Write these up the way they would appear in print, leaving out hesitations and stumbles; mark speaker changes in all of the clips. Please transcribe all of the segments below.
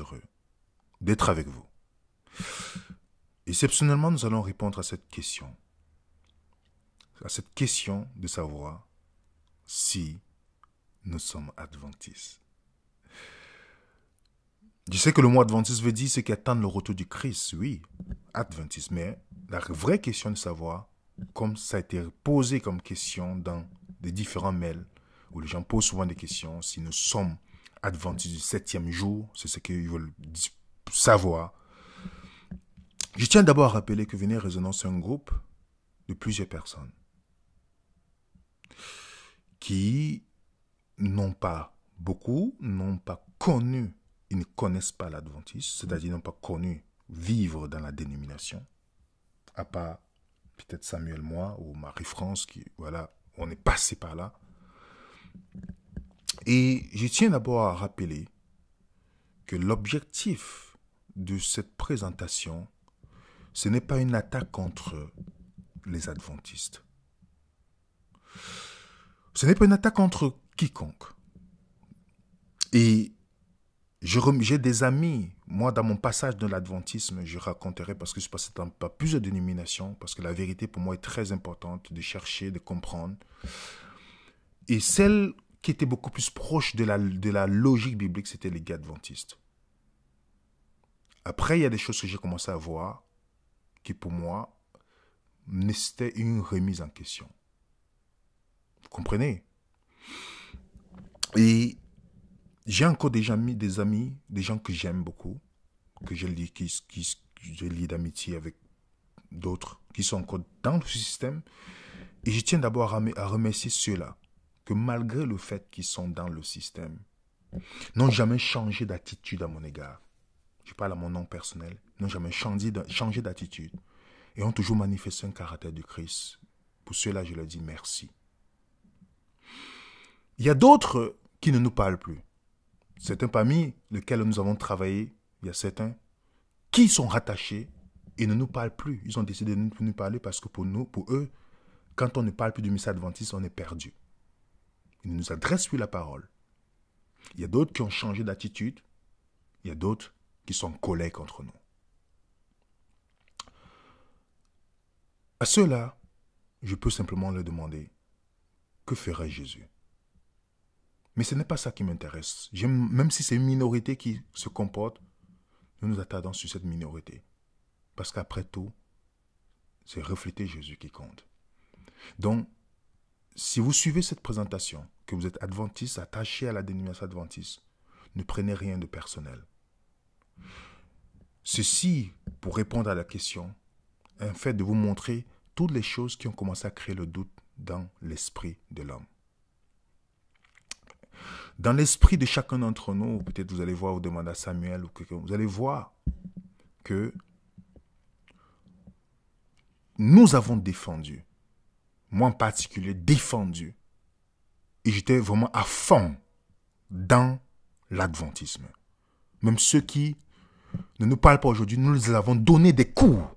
Speaker 1: heureux d'être avec vous. Exceptionnellement, nous allons répondre à cette question de savoir si nous sommes adventistes. Je sais que le mot adventiste veut dire ceux qui attendent le retour du Christ, oui, adventiste, mais la vraie question de savoir, comme ça a été posé comme question dans des différents mails, où les gens posent souvent des questions, si nous sommes adventistes du 7e jour, c'est ce qu'ils veulent savoir. Je tiens d'abord à rappeler que Vénère Résonance est un groupe de plusieurs personnes qui n'ont pas connu, ils ne connaissent pas l'adventisme, c'est-à-dire n'ont pas connu vivre dans la dénomination, à part peut-être Samuel, moi, ou Marie-France, qui, voilà, on est passé par là. Et je tiens d'abord à rappeler que l'objectif de cette présentation, ce n'est pas une attaque contre les adventistes. Ce n'est pas une attaque contre quiconque. Et j'ai des amis, moi dans mon passage de l'adventisme, je raconterai parce que je suis passé par plusieurs dénominations, parce que la vérité pour moi est très importante de chercher, de comprendre. Et celle qui était beaucoup plus proche de la logique biblique, c'était les gars adventistes. Après, il y a des choses que j'ai commencé à voir qui pour moi nécessitaient une remise en question. Vous comprenez? Et j'ai encore des amis, des gens que j'aime beaucoup, que je lie d'amitié avec d'autres qui sont encore dans le système. Et je tiens d'abord à remercier ceux-là, que malgré le fait qu'ils sont dans le système, n'ont jamais changé d'attitude à mon égard. Je parle à mon nom personnel, n'ont jamais changé d'attitude et ont toujours manifesté un caractère du Christ. Pour ceux-là, je leur dis merci. Il y a d'autres qui ne nous parlent plus. Certains parmi lesquels nous avons travaillé, il y a certains qui sont rattachés et ne nous parlent plus. Ils ont décidé de ne plus nous parler parce que pour eux, quand on ne parle plus du message adventiste, on est perdu. Ils ne nous adressent plus la parole. Il y a d'autres qui ont changé d'attitude. Il y a d'autres qui sont en colère contre nous. À ceux-là, je peux simplement leur demander, que ferait Jésus? Mais ce n'est pas ça qui m'intéresse. Même si c'est une minorité qui se comporte, nous nous attardons sur cette minorité. Parce qu'après tout, c'est refléter Jésus qui compte. Donc, si vous suivez cette présentation, que vous êtes adventiste, attaché à la dénomination adventiste, ne prenez rien de personnel. Ceci, pour répondre à la question, est un fait de vous montrer toutes les choses qui ont commencé à créer le doute dans l'esprit de l'homme. Dans l'esprit de chacun d'entre nous, peut-être vous allez voir, vous demandez à Samuel ou quelqu'un, vous allez voir que nous avons défendu, moi en particulier défendu, et j'étais vraiment à fond dans l'adventisme. Même ceux qui ne nous parlent pas aujourd'hui, nous les avons donné des cours,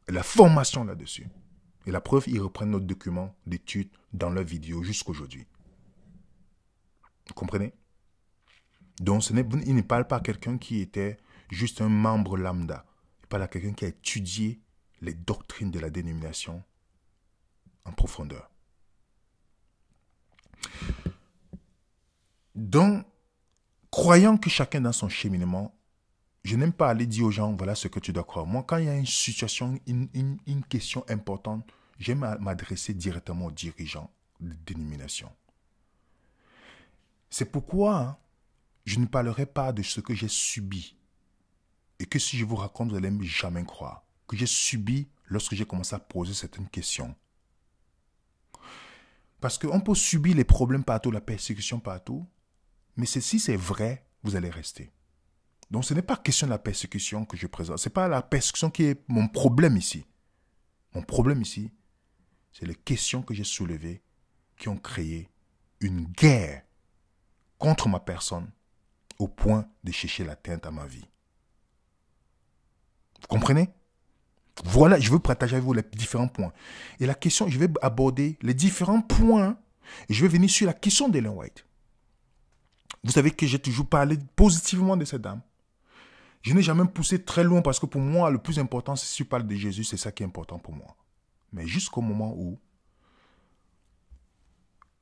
Speaker 1: et la formation là-dessus. Et la preuve, ils reprennent notre document d'études dans leur vidéo jusqu'aujourd'hui. Vous comprenez? Donc, il ne parle pas à quelqu'un qui était juste un membre lambda. Il parle à quelqu'un qui a étudié les doctrines de la dénomination en profondeur. Donc, croyant que chacun dans son cheminement, je n'aime pas aller dire aux gens, voilà ce que tu dois croire. Moi, quand il y a une situation, une question importante, j'aime m'adresser directement aux dirigeants de dénomination. C'est pourquoi je ne parlerai pas de ce que j'ai subi. Et que si je vous raconte, vous n'allez jamais croire. Que j'ai subi lorsque j'ai commencé à poser certaines questions. Parce qu'on peut subir les problèmes partout, la persécution partout. Mais si c'est vrai, vous allez rester. Donc ce n'est pas question de la persécution que je présente. Ce n'est pas la persécution qui est mon problème ici. Mon problème ici, c'est les questions que j'ai soulevées qui ont créé une guerre contre ma personne au point de chercher l'atteinte à ma vie. Vous comprenez? Voilà, je veux partager avec vous les différents points. Et la question, je vais aborder les différents points et je vais venir sur la question d'Ellen White. Vous savez que j'ai toujours parlé positivement de cette dame. Je n'ai jamais poussé très loin parce que pour moi, le plus important, si je parle de Jésus, c'est ça qui est important pour moi. Mais jusqu'au moment où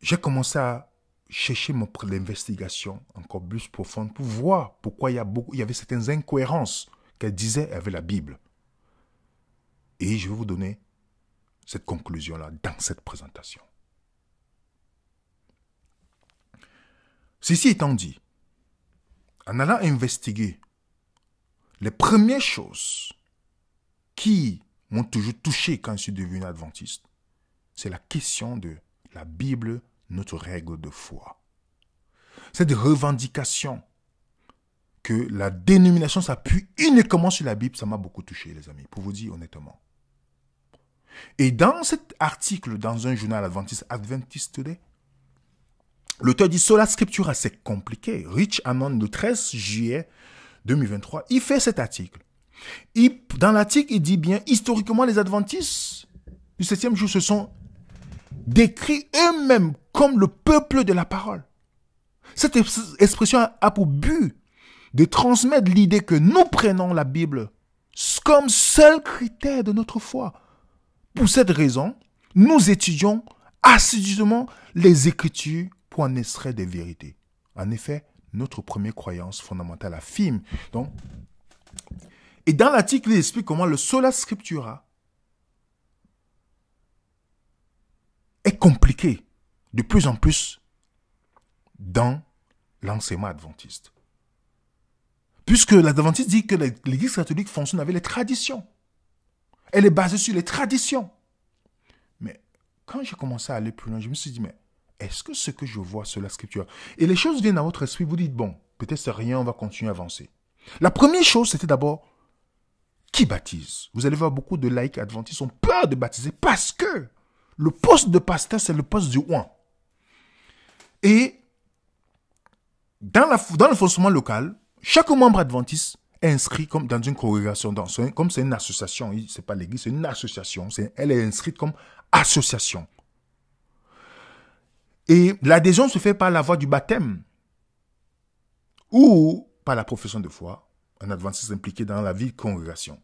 Speaker 1: j'ai commencé à chercher l'investigation encore plus profonde pour voir pourquoi il y avait certaines incohérences qu'elle disait avec la Bible. Et je vais vous donner cette conclusion-là dans cette présentation. Ceci étant dit, en allant investiguer les premières choses qui m'ont toujours touché quand je suis devenu adventiste, c'est la question de la Bible, notre règle de foi. Cette revendication que la dénomination s'appuie uniquement sur la Bible, ça m'a beaucoup touché, les amis, pour vous dire honnêtement. Et dans cet article, dans un journal adventiste, Adventist Today, l'auteur dit Sola Scriptura, c'est compliqué. Rich Hammond, le 13 juillet 2023, il fait cet article. Dans l'article, il dit bien, historiquement, les adventistes du 7e jour se sont décrits eux-mêmes comme le peuple de la parole. Cette expression a pour but de transmettre l'idée que nous prenons la Bible comme seul critère de notre foi. Pour cette raison, nous étudions assidûment les Écritures pour en extraire des vérités. En effet, notre première croyance fondamentale affirme. Donc, et dans l'article, il explique comment le Sola Scriptura est compliqué de plus en plus dans l'enseignement adventiste. Puisque l'adventiste dit que l'Église catholique fonctionne avec les traditions. Elle est basée sur les traditions. Mais quand j'ai commencé à aller plus loin, je me suis dit, mais est-ce que ce que je vois sur la Scripture, et les choses viennent à votre esprit, vous dites, bon, peut-être c'est rien, on va continuer à avancer. La première chose, c'était d'abord, qui baptise? Vous allez voir beaucoup de laïcs adventistes ont peur de baptiser parce que le poste de pasteur, c'est le poste du oint. Et dans le fonctionnement local, chaque membre adventiste est inscrit comme dans une congrégation, comme c'est une association, c'est pas l'église, c'est une association, elle est inscrite comme association. Et l'adhésion se fait par la voie du baptême ou par la profession de foi, un adventiste impliqué dans la vie de congrégation.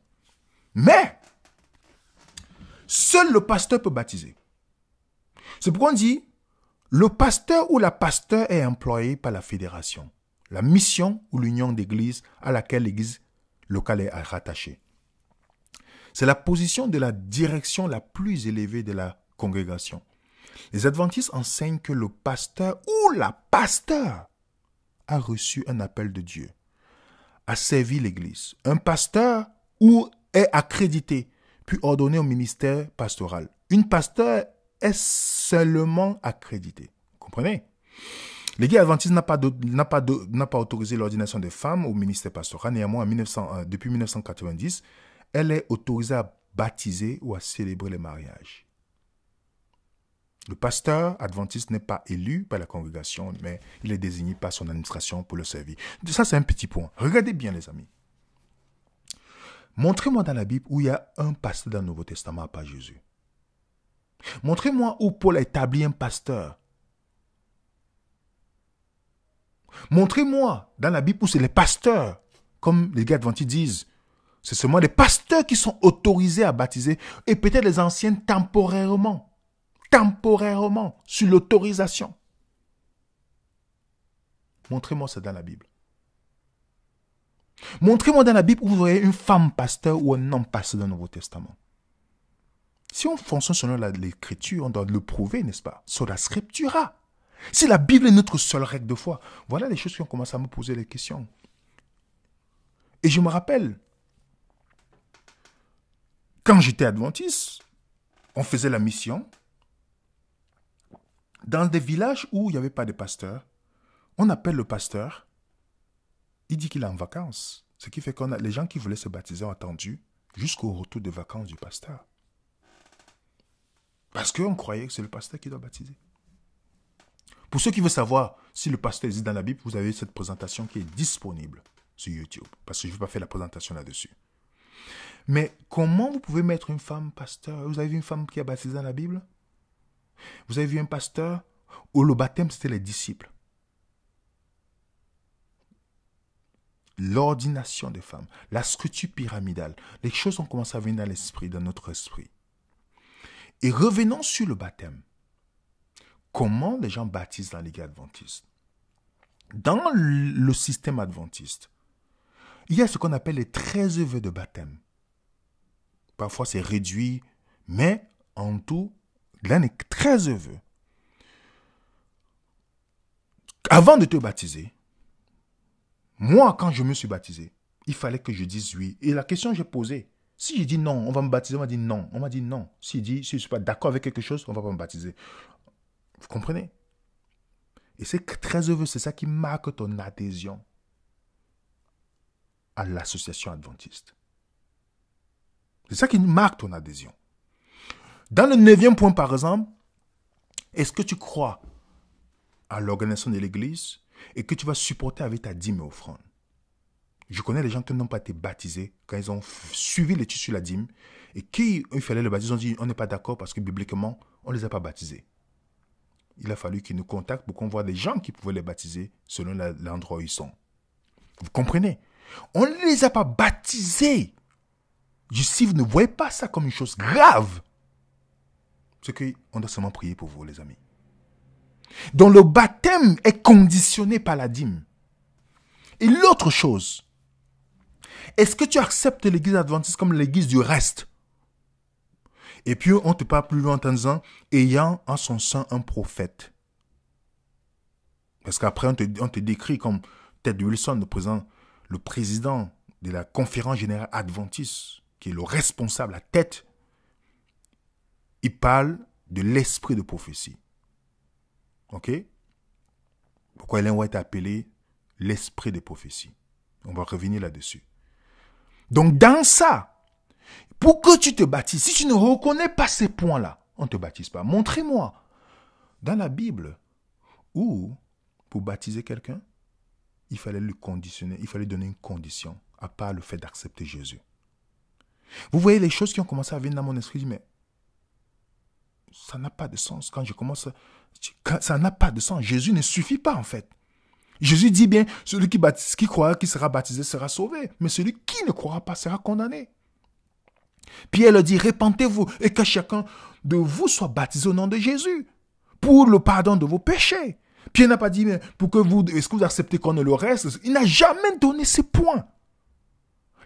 Speaker 1: Mais, seul le pasteur peut baptiser. C'est pourquoi on dit, le pasteur ou la pasteur est employé par la fédération, la mission ou l'union d'église à laquelle l'église locale est rattachée. C'est la position de la direction la plus élevée de la congrégation. Les adventistes enseignent que le pasteur ou la pasteur a reçu un appel de Dieu, a servi l'église. Un pasteur ou est accrédité, puis ordonné au ministère pastoral. Une pasteur est seulement accréditée. Vous comprenez? L'Église adventiste n'a pas autorisé l'ordination des femmes au ministère pastoral. Néanmoins, depuis 1990, elle est autorisée à baptiser ou à célébrer les mariages. Le pasteur adventiste n'est pas élu par la congrégation, mais il est désigné par son administration pour le servir. Ça, c'est un petit point. Regardez bien, les amis. Montrez-moi dans la Bible où il y a un pasteur dans le Nouveau Testament à part Jésus. Montrez-moi où Paul a établi un pasteur. Montrez-moi dans la Bible où c'est les pasteurs, comme les gars adventistes disent. C'est seulement les pasteurs qui sont autorisés à baptiser, et peut-être les anciens temporairement, sur l'autorisation. Montrez-moi ça dans la Bible. Montrez-moi dans la Bible où vous voyez une femme pasteur ou un homme pasteur dans le Nouveau Testament. Si on fonctionne selon l'écriture, on doit le prouver, n'est-ce pas? Sur la scriptura. Si la Bible est notre seule règle de foi, voilà les choses qui ont commencé à me poser les questions. Et je me rappelle, quand j'étais adventiste, on faisait la mission. Dans des villages où il n'y avait pas de pasteur, on appelle le pasteur, il dit qu'il est en vacances. Ce qui fait que les gens qui voulaient se baptiser ont attendu jusqu'au retour des vacances du pasteur. Parce qu'on croyait que c'est le pasteur qui doit baptiser. Pour ceux qui veulent savoir si le pasteur existe dans la Bible, vous avez cette présentation qui est disponible sur YouTube. Parce que je ne vais pas faire la présentation là-dessus. Mais comment vous pouvez mettre une femme pasteur? Vous avez vu une femme qui a baptisé dans la Bible? Vous avez vu un pasteur où le baptême, c'était les disciples. l'ordination des femmes, la structure pyramidale. Les choses ont commencé à venir dans l'esprit, dans notre esprit. Et revenons sur le baptême. Comment les gens baptisent dans l'Église adventiste? Dans le système adventiste, il y a ce qu'on appelle les 13 vœux de baptême. Parfois c'est réduit, mais en tout, l'un est 13 vœux. Avant de te baptiser, moi quand je me suis baptisé, il fallait que je dise oui. Et la question que j'ai posée, si j'ai dit non, on va me baptiser, on m'a dit non. On m'a dit non. Si je ne suis pas d'accord avec quelque chose, on ne va pas me baptiser. Vous comprenez? Et ces 13 vœux, c'est ça qui marque ton adhésion à l'association adventiste. C'est ça qui marque ton adhésion. Dans le 9e point, par exemple, est-ce que tu crois à l'organisation de l'Église et que tu vas supporter avec ta dîme et offrande? Je connais des gens qui n'ont pas été baptisés quand ils ont suivi l'étude sur la dîme et qui, il fallait le baptiser, ils ont dit on n'est pas d'accord parce que bibliquement, on ne les a pas baptisés. Il a fallu qu'ils nous contactent pour qu'on voit des gens qui pouvaient les baptiser selon l'endroit où ils sont. Vous comprenez? On ne les a pas baptisés. Si vous ne voyez pas ça comme une chose grave, c'est qu'on doit seulement prier pour vous, les amis. Donc le baptême est conditionné par la dîme. Et l'autre chose, est-ce que tu acceptes l'église adventiste comme l'église du reste? Et puis on te parle plus loin en disant, ayant en son sein un prophète. Parce qu'après on te décrit comme Ted Wilson, le président de la conférence générale adventiste, qui est le responsable, la tête. Il parle de l'esprit de prophétie. Ok? Pourquoi il a été appelé l'esprit de prophétie? On va revenir là-dessus. Donc dans ça, pour que tu te baptises, si tu ne reconnais pas ces points-là, on ne te baptise pas. Montrez-moi dans la Bible où, pour baptiser quelqu'un, il fallait lui conditionner, il fallait donner une condition, à part le fait d'accepter Jésus. Vous voyez les choses qui ont commencé à venir dans mon esprit, je dis, mais ça n'a pas de sens. Ça n'a pas de sens. Jésus ne suffit pas en fait. Jésus dit bien, celui qui croira qui sera baptisé sera sauvé, mais celui qui ne croira pas sera condamné. Pierre leur dit, répentez-vous et que chacun de vous soit baptisé au nom de Jésus pour le pardon de vos péchés. Pierre n'a pas dit, mais est-ce que vous acceptez qu'on ne le reste? Il n'a jamais donné ces points.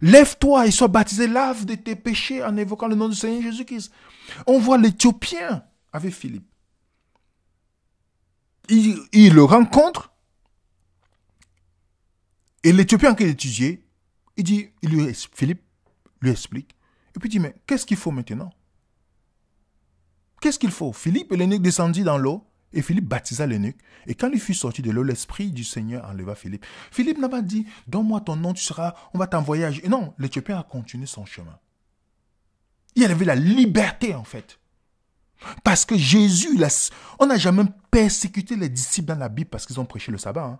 Speaker 1: Lève-toi et sois baptisé, lave de tes péchés en évoquant le nom du Seigneur Jésus-Christ. On voit l'Éthiopien avec Philippe. Il le rencontre et l'Éthiopien qui étudié, Philippe lui explique. Et puis il dit, mais qu'est-ce qu'il faut maintenant? Qu'est-ce qu'il faut? Philippe et l'eunuque descendit dans l'eau et Philippe baptisa l'eunuque. Et quand il fut sorti de l'eau, l'Esprit du Seigneur enleva Philippe. Philippe n'a pas dit, donne-moi ton nom, on va t'envoyer. Non, l'Éthiopien a continué son chemin. Il avait la liberté en fait. Parce que Jésus, on n'a jamais persécuté les disciples dans la Bible parce qu'ils ont prêché le sabbat. Hein.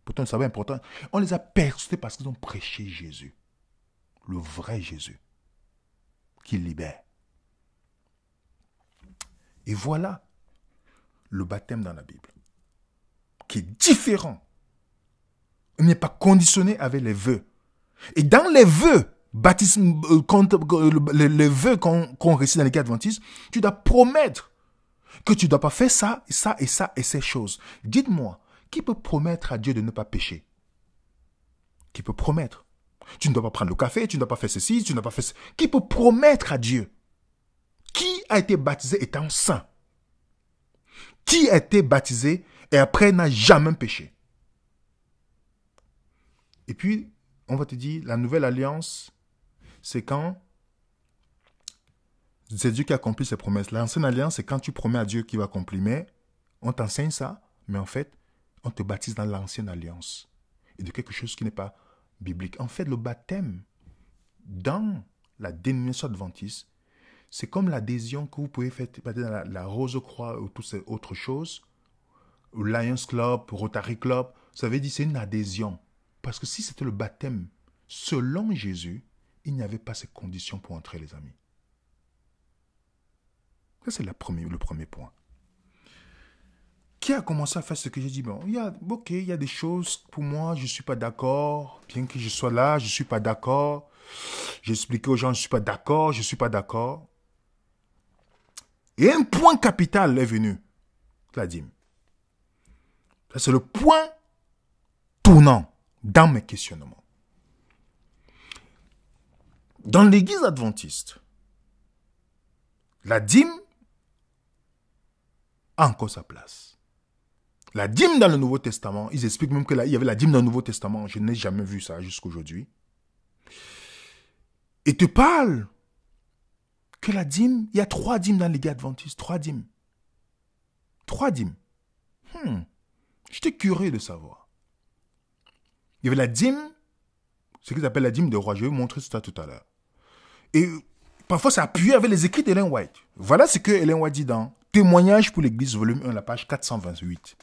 Speaker 1: Pourtant le sabbat est important. On les a persécutés parce qu'ils ont prêché Jésus. Le vrai Jésus. Qui libère. Et voilà le baptême dans la Bible, qui est différent. Il n'est pas conditionné avec les vœux. Et dans les vœux, les vœux qu'on récite dans l'Église adventiste, tu dois promettre que tu ne dois pas faire ça, ça et ça et ces choses. Dites-moi, qui peut promettre à Dieu de ne pas pécher? Qui peut promettre? Tu ne dois pas prendre le café, tu ne dois pas faire ceci, tu ne dois pas faire ça. Qui peut promettre à Dieu? Qui a été baptisé étant saint? Qui a été baptisé et après n'a jamais péché? Et puis, on va te dire, la nouvelle alliance, c'est quand c'est Dieu qui accomplit ses promesses. L'ancienne alliance, c'est quand tu promets à Dieu qu'il va accomplir. Mais on t'enseigne ça, mais en fait, on te baptise dans l'ancienne alliance. Et de quelque chose qui n'est pas biblique. En fait, le baptême, dans la dénomination adventiste, c'est comme l'adhésion que vous pouvez faire dans la Rose-Croix ou toutes ces autres choses, ou Lions Club, Rotary Club. Ça veut dire c'est une adhésion. Parce que si c'était le baptême selon Jésus, il n'y avait pas ces conditions pour entrer, les amis. Ça, c'est le premier point. qui a commencé à faire ce que j'ai dit, bon, ok, il y a des choses, pour moi, je ne suis pas d'accord. Bien que je sois là, je ne suis pas d'accord. J'ai expliqué aux gens, je ne suis pas d'accord, je ne suis pas d'accord. Et un point capital est venu, la dîme. Ça, c'est le point tournant dans mes questionnements. Dans l'église adventiste, la dîme a encore sa place. La dîme dans le Nouveau Testament, ils expliquent même qu'il y avait la dîme dans le Nouveau Testament. Je n'ai jamais vu ça jusqu'à aujourd'hui. Et te parle que la dîme, il y a 3 dîmes dans l'église adventiste. 3 dîmes. 3 dîmes. J'étais curieux de savoir. Il y avait la dîme, ce qu'ils appellent la dîme de roi. Je vais vous montrer ça tout à l'heure. Et parfois, ça appuyé avec les écrits d'Ellen White. Voilà ce que Ellen White dit dans Témoignage pour l'Église, volume 1, la page 428.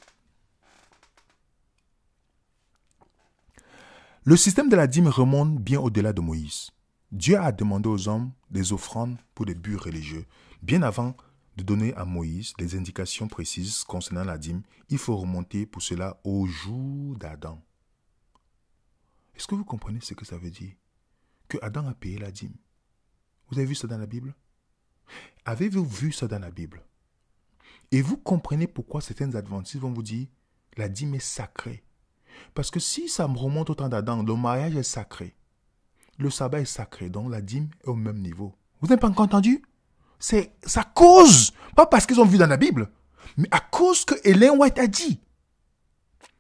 Speaker 1: Le système de la dîme remonte bien au-delà de Moïse. Dieu a demandé aux hommes des offrandes pour des buts religieux. Bien avant de donner à Moïse des indications précises concernant la dîme, il faut remonter pour cela au jour d'Adam. Est-ce que vous comprenez ce que ça veut dire? Que Adam a payé la dîme. Vous avez vu ça dans la Bible? Avez-vous vu ça dans la Bible? Et vous comprenez pourquoi certains adventistes vont vous dire la dîme est sacrée. Parce que si ça me remonte au temps d'Adam, le mariage est sacré. Le sabbat est sacré, donc la dîme est au même niveau. Vous n'avez pas encore entendu? C'est à cause, pas parce qu'ils ont vu dans la Bible, mais à cause que Ellen White a dit.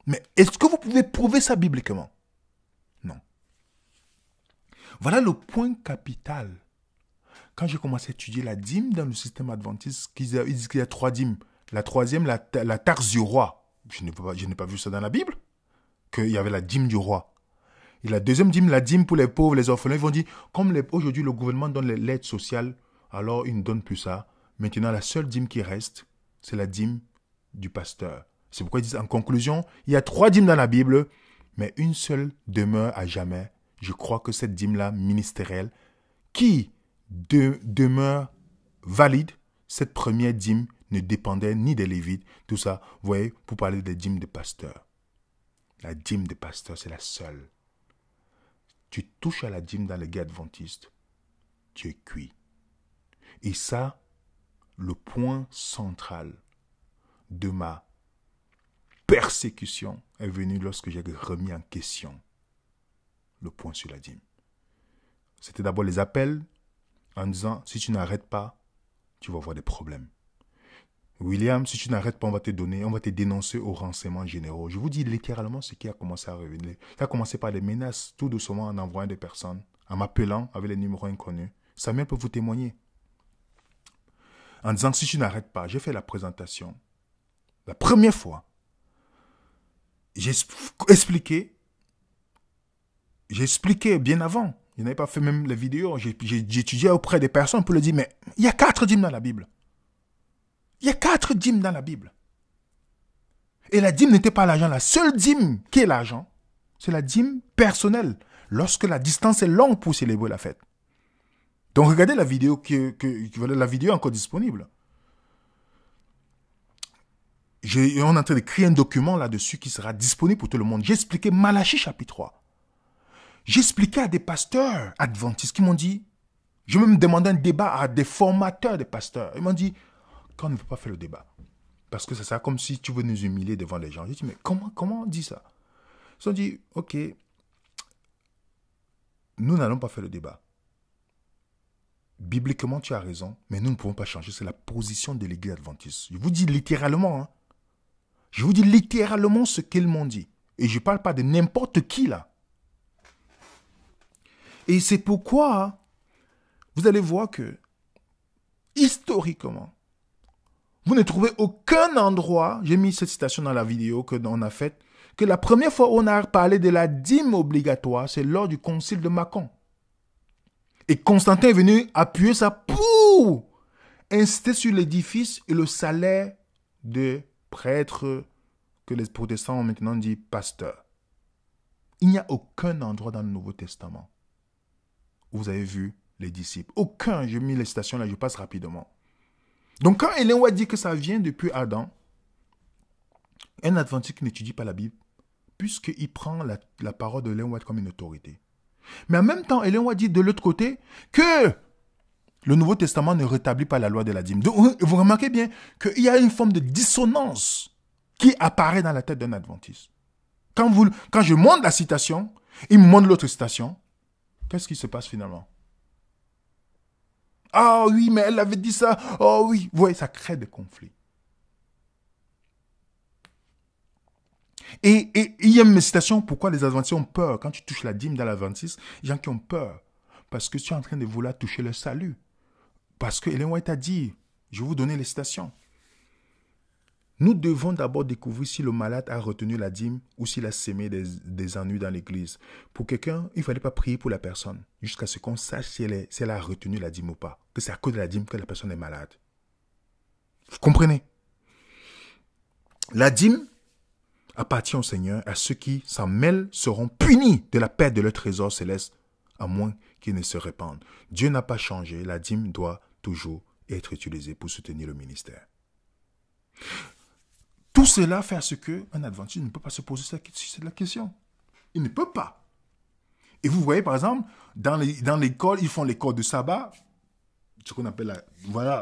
Speaker 1: Mais est-ce que vous pouvez prouver ça bibliquement? Non. Voilà le point capital. Quand j'ai commencé à étudier la dîme dans le système adventiste, ils disent qu'il y a 3 dîmes. La troisième, la taxe du roi. Je n'ai pas vu ça dans la Bible, qu'il y avait la dîme du roi. Et la deuxième dîme, la dîme pour les pauvres, les orphelins, ils vont dire, comme aujourd'hui le gouvernement donne l'aide sociale, alors ils ne donnent plus ça. Maintenant, la seule dîme qui reste, c'est la dîme du pasteur. C'est pourquoi ils disent, en conclusion, il y a 3 dîmes dans la Bible, mais une seule demeure à jamais. Je crois que cette dîme-là, ministérielle, qui demeure valide, cette première dîme ne dépendait ni des Lévites, tout ça, vous voyez, pour parler des dîmes de pasteurs. La dîme de pasteur, c'est la seule. Tu touches à la dîme dans les guerres adventistes, tu es cuit. Et ça, le point central de ma persécution est venu lorsque j'ai remis en question le point sur la dîme. C'était d'abord les appels en disant, si tu n'arrêtes pas, tu vas avoir des problèmes. William, si tu n'arrêtes pas, on va te dénoncer aux renseignements généraux. Je vous dis littéralement ce qui a commencé à revenir. Ça a commencé par des menaces, tout doucement en envoyant des personnes, en m'appelant avec les numéros inconnus. Samuel peut vous témoigner. En disant, si tu n'arrêtes pas, j'ai fait la présentation. La première fois, j'ai expliqué bien avant. Je n'avais pas fait même les vidéos. J'ai étudié auprès des personnes pour leur dire, mais il y a 4 dîmes dans la Bible. Il y a 4 dîmes dans la Bible. Et la dîme n'était pas l'argent. La seule dîme qui est l'argent, c'est la dîme personnelle. Lorsque la distance est longue pour célébrer la fête. Donc regardez la vidéo, la vidéo est encore disponible. On est en train d'écrire un document là-dessus qui sera disponible pour tout le monde. J'ai expliqué Malachie chapitre 3. J'ai expliqué à des pasteurs adventistes qui m'ont dit, je vais me demander un débat à des formateurs de pasteurs. Ils m'ont dit, qu'on ne peut pas faire le débat. Parce que c'est ça, comme si tu veux nous humilier devant les gens. J'ai dit, mais comment on dit ça? Ils ont dit, ok, nous n'allons pas faire le débat. Bibliquement, tu as raison, mais nous ne pouvons pas changer. C'est la position de l'église adventiste. Je vous dis littéralement, hein. Je vous dis littéralement ce qu'ils m'ont dit. Et je ne parle pas de n'importe qui là. Et c'est pourquoi vous allez voir que, historiquement, vous ne trouvez aucun endroit, j'ai mis cette citation dans la vidéo qu'on a faite, que la première fois où on a parlé de la dîme obligatoire, c'est lors du concile de Macon. Et Constantin est venu appuyer ça pour insister sur l'édifice et le salaire de prêtres que les protestants ont maintenant dit pasteur. Il n'y a aucun endroit dans le Nouveau Testament où vous avez vu les disciples. Aucun, j'ai mis les citations là, je passe rapidement. Donc quand Ellen White dit que ça vient depuis Adam, Un adventiste qui n'étudie pas la Bible, puisqu'il prend la parole de Ellen White comme une autorité. Mais en même temps, Ellen White dit de l'autre côté que le Nouveau Testament ne rétablit pas la loi de la dîme. Donc, vous remarquez bien qu'il y a une forme de dissonance qui apparaît dans la tête d'un adventiste. Quand je montre la citation, il me montre l'autre citation, qu'est-ce qui se passe finalement? Ah oui, mais elle avait dit ça. Oh oui, vous voyez, ça crée des conflits. Et il y a une citation, pourquoi les adventistes ont peur. Quand tu touches la dîme dans l'adventiste, il y a des gens qui ont peur. Parce que tu es en train de vouloir toucher le salut. Parce que Ellen White a dit, je vais vous donner les citations. Nous devons d'abord découvrir si le malade a retenu la dîme ou s'il a sémé des ennuis dans l'église. Pour quelqu'un, il ne fallait pas prier pour la personne jusqu'à ce qu'on sache si elle a retenu la dîme ou pas. Que c'est à cause de la dîme que la personne est malade. Vous comprenez? La dîme appartient au Seigneur. À ceux qui s'en mêlent seront punis de la perte de leur trésor céleste, à moins qu'ils ne se répandent. Dieu n'a pas changé. La dîme doit toujours être utilisée pour soutenir le ministère. Tout cela fait à ce qu'un adventiste ne peut pas se poser la question. Il ne peut pas. Et vous voyez, par exemple, dans l'école, ils font l'école de sabbat, ce qu'on appelle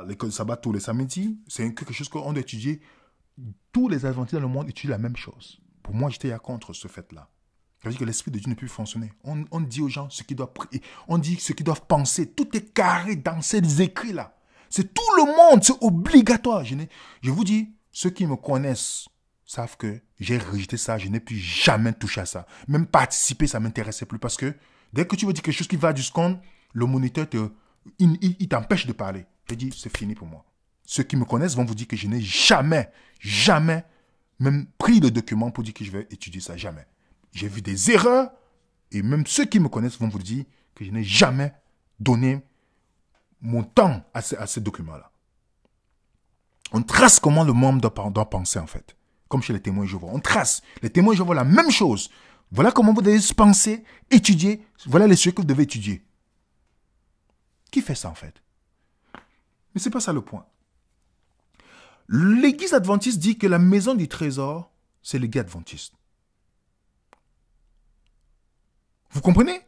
Speaker 1: l'école de sabbat tous les samedis. C'est quelque chose qu'on doit étudier. Tous les adventistes dans le monde étudient la même chose. Pour moi, j'étais contre ce fait-là. Ça veut dire que l'Esprit de Dieu ne peut plus fonctionner. On dit aux gens ce qu'ils doivent prier. On dit ce qu'ils doivent penser. Tout est carré dans ces écrits-là. C'est tout le monde. C'est obligatoire. Je vous dis, ceux qui me connaissent savent que j'ai rejeté ça. Je n'ai plus jamais touché à ça. Même participer, ça ne m'intéressait plus. Parce que dès que tu veux dire quelque chose qui va du compte, le moniteur il t'empêche de parler. Je dis, c'est fini pour moi. Ceux qui me connaissent vont vous dire que je n'ai jamais même pris le document pour dire que je vais étudier ça. Jamais. J'ai vu des erreurs. Et même ceux qui me connaissent vont vous dire que je n'ai jamais donné mon temps à ce document-là. On trace comment le membre doit penser, en fait. Comme chez les témoins Jéhovah. On trace. Les témoins Jéhovah, la même chose. Voilà comment vous devez penser, étudier. Voilà les sujets que vous devez étudier. Qui fait ça, en fait? Mais ce n'est pas ça le point. L'église adventiste dit que la maison du trésor, c'est l'église adventiste. Vous comprenez?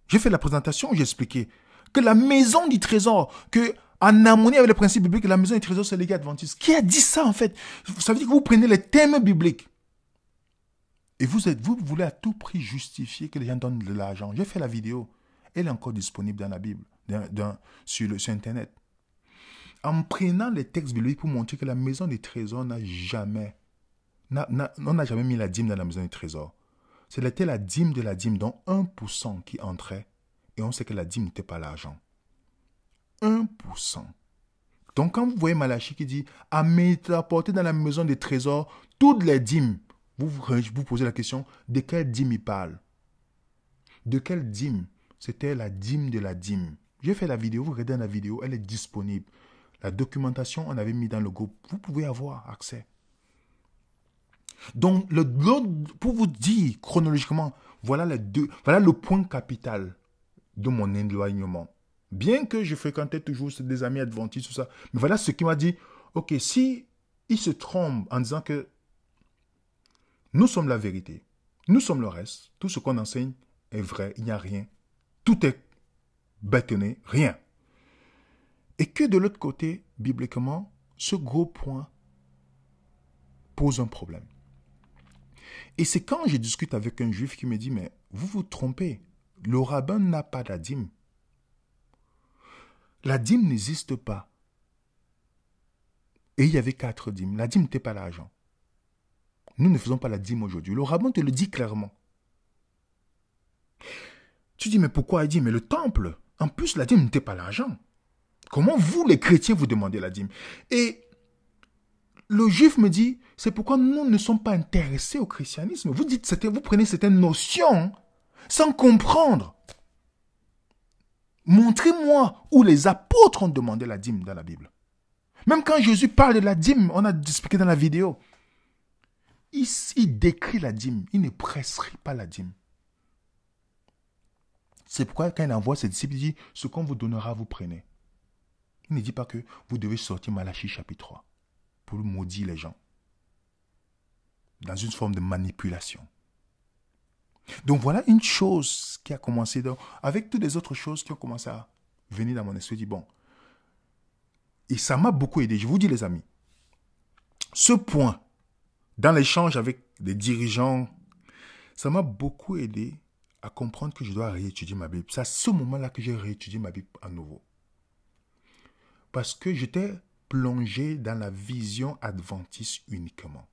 Speaker 1: J'ai fait la présentation, j'ai expliqué que la maison du trésor, que en harmonie avec les principes bibliques, la maison du trésor, c'est l'église adventiste. Qui a dit ça, en fait? Ça veut dire que vous prenez les thèmes bibliques et vous voulez à tout prix justifier que les gens donnent de l'argent. J'ai fait la vidéo. Elle est encore disponible dans la Bible, sur Internet. En prenant les textes bibliques pour montrer que la maison du trésor on n'a jamais mis la dîme dans la maison du trésor. C'était la dîme de la dîme, dont 1% qui entrait. Et on sait que la dîme n'était pas l'argent. 1%. Donc quand vous voyez Malachie qui dit « apporter dans la maison des trésors toutes les dîmes », vous posez la question, de quelle dîme il parle? De quelle dîme? C'était la dîme de la dîme. J'ai fait la vidéo, vous regardez la vidéo, elle est disponible. La documentation, on avait mis dans le groupe. Vous pouvez avoir accès. Donc, pour vous dire chronologiquement, voilà le point capital de mon éloignement. Bien que je fréquentais toujours des amis adventistes, tout ça, mais voilà ce qui m'a dit, ok, si il se trompe en disant que nous sommes la vérité, nous sommes le reste, tout ce qu'on enseigne est vrai, il n'y a rien, tout est bétonné, rien. Et que de l'autre côté, bibliquement, ce gros point pose un problème. Et c'est quand je discute avec un juif qui me dit, mais vous vous trompez, le rabbin n'a pas la dîme. La dîme n'existe pas. Et il y avait 4 dîmes. La dîme n'était pas l'argent. Nous ne faisons pas la dîme aujourd'hui. Le rabbin te le dit clairement. Tu dis, mais pourquoi il dit, mais le temple, en plus la dîme n'était pas l'argent. Comment vous, les chrétiens, vous demandez la dîme? Et le juif me dit, c'est pourquoi nous ne sommes pas intéressés au christianisme. Vous prenez certaines notions sans comprendre. Montrez-moi où les apôtres ont demandé la dîme dans la Bible. Même quand Jésus parle de la dîme, on a expliqué dans la vidéo, il décrit la dîme, il ne prescrit pas la dîme. C'est pourquoi quand il envoie ses disciples, il dit, ce qu'on vous donnera, vous prenez. Il ne dit pas que vous devez sortir Malachie chapitre 3 pour maudire les gens. dans une forme de manipulation. Donc voilà une chose qui a commencé, avec toutes les autres choses qui ont commencé à venir dans mon esprit. Je dis bon, et ça m'a beaucoup aidé. Je vous dis les amis, ce point, dans l'échange avec des dirigeants, ça m'a beaucoup aidé à comprendre que je dois réétudier ma Bible. C'est à ce moment-là que j'ai réétudié ma Bible à nouveau. Parce que j'étais plongé dans la vision adventiste uniquement.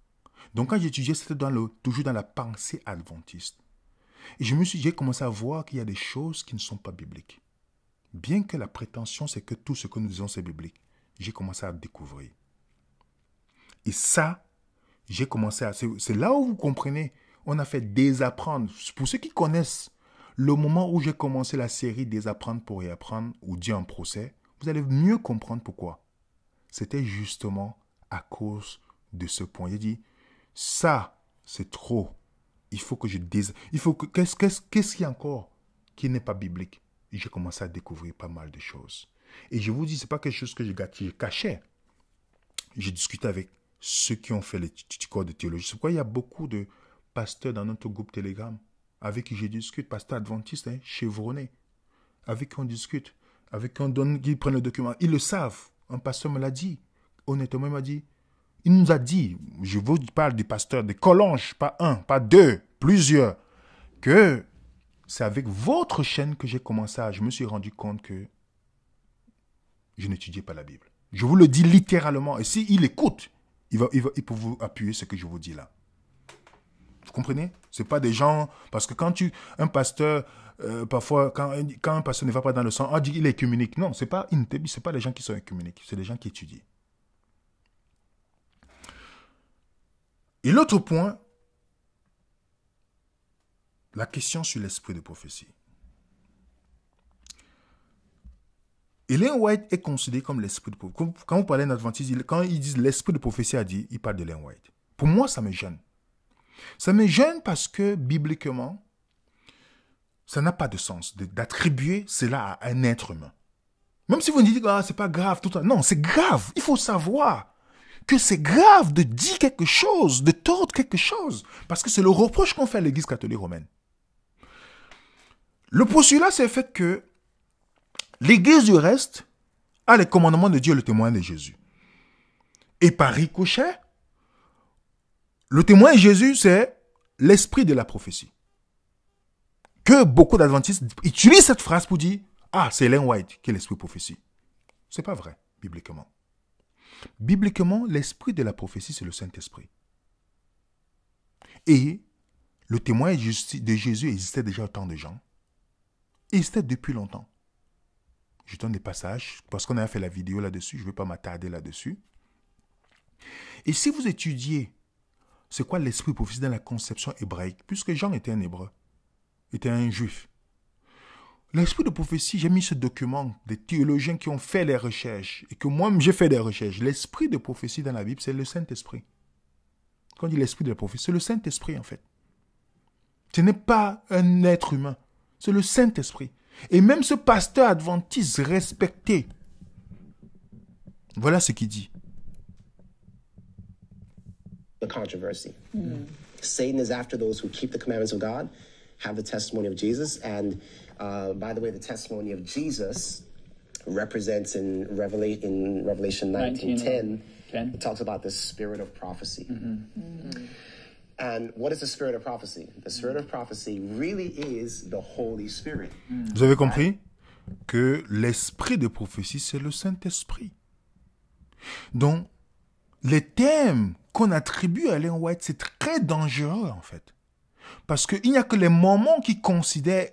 Speaker 1: Donc quand j'étudiais, c'était toujours dans la pensée adventiste. Et j'ai commencé à voir qu'il y a des choses qui ne sont pas bibliques. Bien que la prétention, c'est que tout ce que nous disons, c'est biblique. J'ai commencé à découvrir. Et ça, j'ai commencé à... C'est là où vous comprenez, on a fait désapprendre. Pour ceux qui connaissent, le moment où j'ai commencé la série Désapprendre pour réapprendre, ou Dieu en procès, vous allez mieux comprendre pourquoi. C'était justement à cause de ce point. J'ai dit, ça, c'est trop. Il faut que je qu'est-ce qu'il y a encore qui n'est pas biblique? Et j'ai commencé à découvrir pas mal de choses. Et je vous dis, ce n'est pas quelque chose que je cachais. J'ai discuté avec ceux qui ont fait les cours de théologie. C'est pourquoi il y a beaucoup de pasteurs dans notre groupe Telegram avec qui je discute, pasteurs adventistes, chevronnés, avec qui on discute, avec qui on donne, qui prennent le document. Ils le savent. Un pasteur me l'a dit. Honnêtement, il m'a dit. Il nous a dit, je vous parle des pasteurs de Collonges, pas un, pas deux, plusieurs, que c'est avec votre chaîne que j'ai commencé je me suis rendu compte que je n'étudiais pas la Bible. Je vous le dis littéralement. Et s'il écoute, il peut vous appuyer ce que je vous dis là. Vous comprenez? Ce n'est pas des gens... Parce que un pasteur, parfois, quand un pasteur ne va pas dans le sang, on dit qu'il est œcuménique. Non, ce n'est pas les gens qui sont œcuméniques. C'est les gens qui étudient. Et l'autre point, la question sur l'esprit de prophétie. Ellen White est considéré comme l'esprit de prophétie. Quand vous parlez d'Adventiste, quand ils disent l'esprit de prophétie a dit, ils parlent d'Ellen White. Pour moi, ça me gêne. Ça me gêne parce que, bibliquement, ça n'a pas de sens d'attribuer cela à un être humain. Même si vous me dites que c'est pas grave, tout ça. Non, c'est grave. Il faut savoir que c'est grave de dire quelque chose, de tordre quelque chose. Parce que c'est le reproche qu'on fait à l'Église catholique romaine. Le postulat, c'est le fait que l'Église du reste a les commandements de Dieu et le témoin de Jésus. Et par ricochet, le témoin de Jésus, c'est l'esprit de la prophétie. Que beaucoup d'adventistes utilisent cette phrase pour dire « Ah, c'est Ellen White qui est l'esprit de prophétie ». Ce n'est pas vrai, bibliquement. Bibliquement, l'esprit de la prophétie, c'est le Saint-Esprit. Et le témoin de Jésus existait déjà au temps de Jean. Il existait depuis longtemps. Je donne des passages, parce qu'on a fait la vidéo là-dessus, je ne vais pas m'attarder là-dessus. Et si vous étudiez c'est quoi l'esprit de prophétie dans la conception hébraïque, puisque Jean était un hébreu, était un juif. L'esprit de prophétie, j'ai mis ce document des théologiens qui ont fait les recherches, et que moi-même j'ai fait des recherches. L'esprit de prophétie dans la Bible, c'est le Saint-Esprit. Quand on dit l'esprit de la prophétie, c'est le Saint-Esprit en fait. Ce n'est pas un être humain, c'est le Saint-Esprit. Et même ce pasteur adventiste respecté, voilà ce qu'il dit.
Speaker 2: The controversy. Satan is after those who keep the commandments of God, have the testimony of Jesus, and by the way, the testimony of Jesus represents in Revelation 19:10, it talks about the spirit of prophecy. And what is the spirit of prophecy? The spirit of prophecy really is the Holy Spirit.
Speaker 1: Vous avez compris que l'esprit de prophétie, c'est le Saint-Esprit. Donc, les thèmes qu'on attribue à Ellen White, c'est très dangereux en fait. Parce qu'il n'y a que les Mormons qui considèrent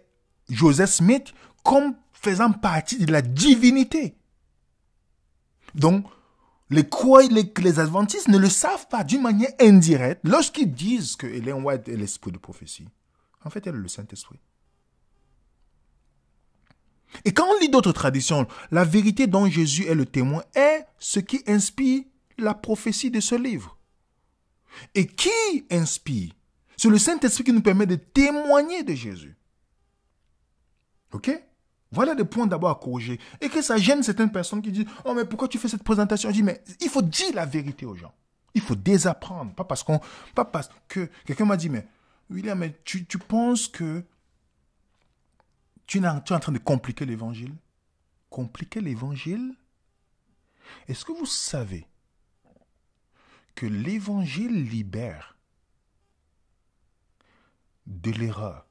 Speaker 1: Joseph Smith comme faisant partie de la divinité. Donc, les adventistes ne le savent pas d'une manière indirecte. Lorsqu'ils disent que Ellen White est l'esprit de prophétie, en fait, elle est le Saint-Esprit. Et quand on lit d'autres traditions, la vérité dont Jésus est le témoin est ce qui inspire la prophétie de ce livre. Et qui inspire? C'est le Saint-Esprit qui nous permet de témoigner de Jésus. Ok? Voilà des points d'abord à corriger. Et que ça gêne certaines personnes qui disent « Oh, mais pourquoi tu fais cette présentation ?» Je dis « Mais il faut dire la vérité aux gens. Il faut désapprendre. Pas parce que quelqu'un m'a dit, mais William, mais tu penses que tu es en train de compliquer l'évangile? Compliquer l'évangile? Est-ce que vous savez que l'évangile libère de l'erreur?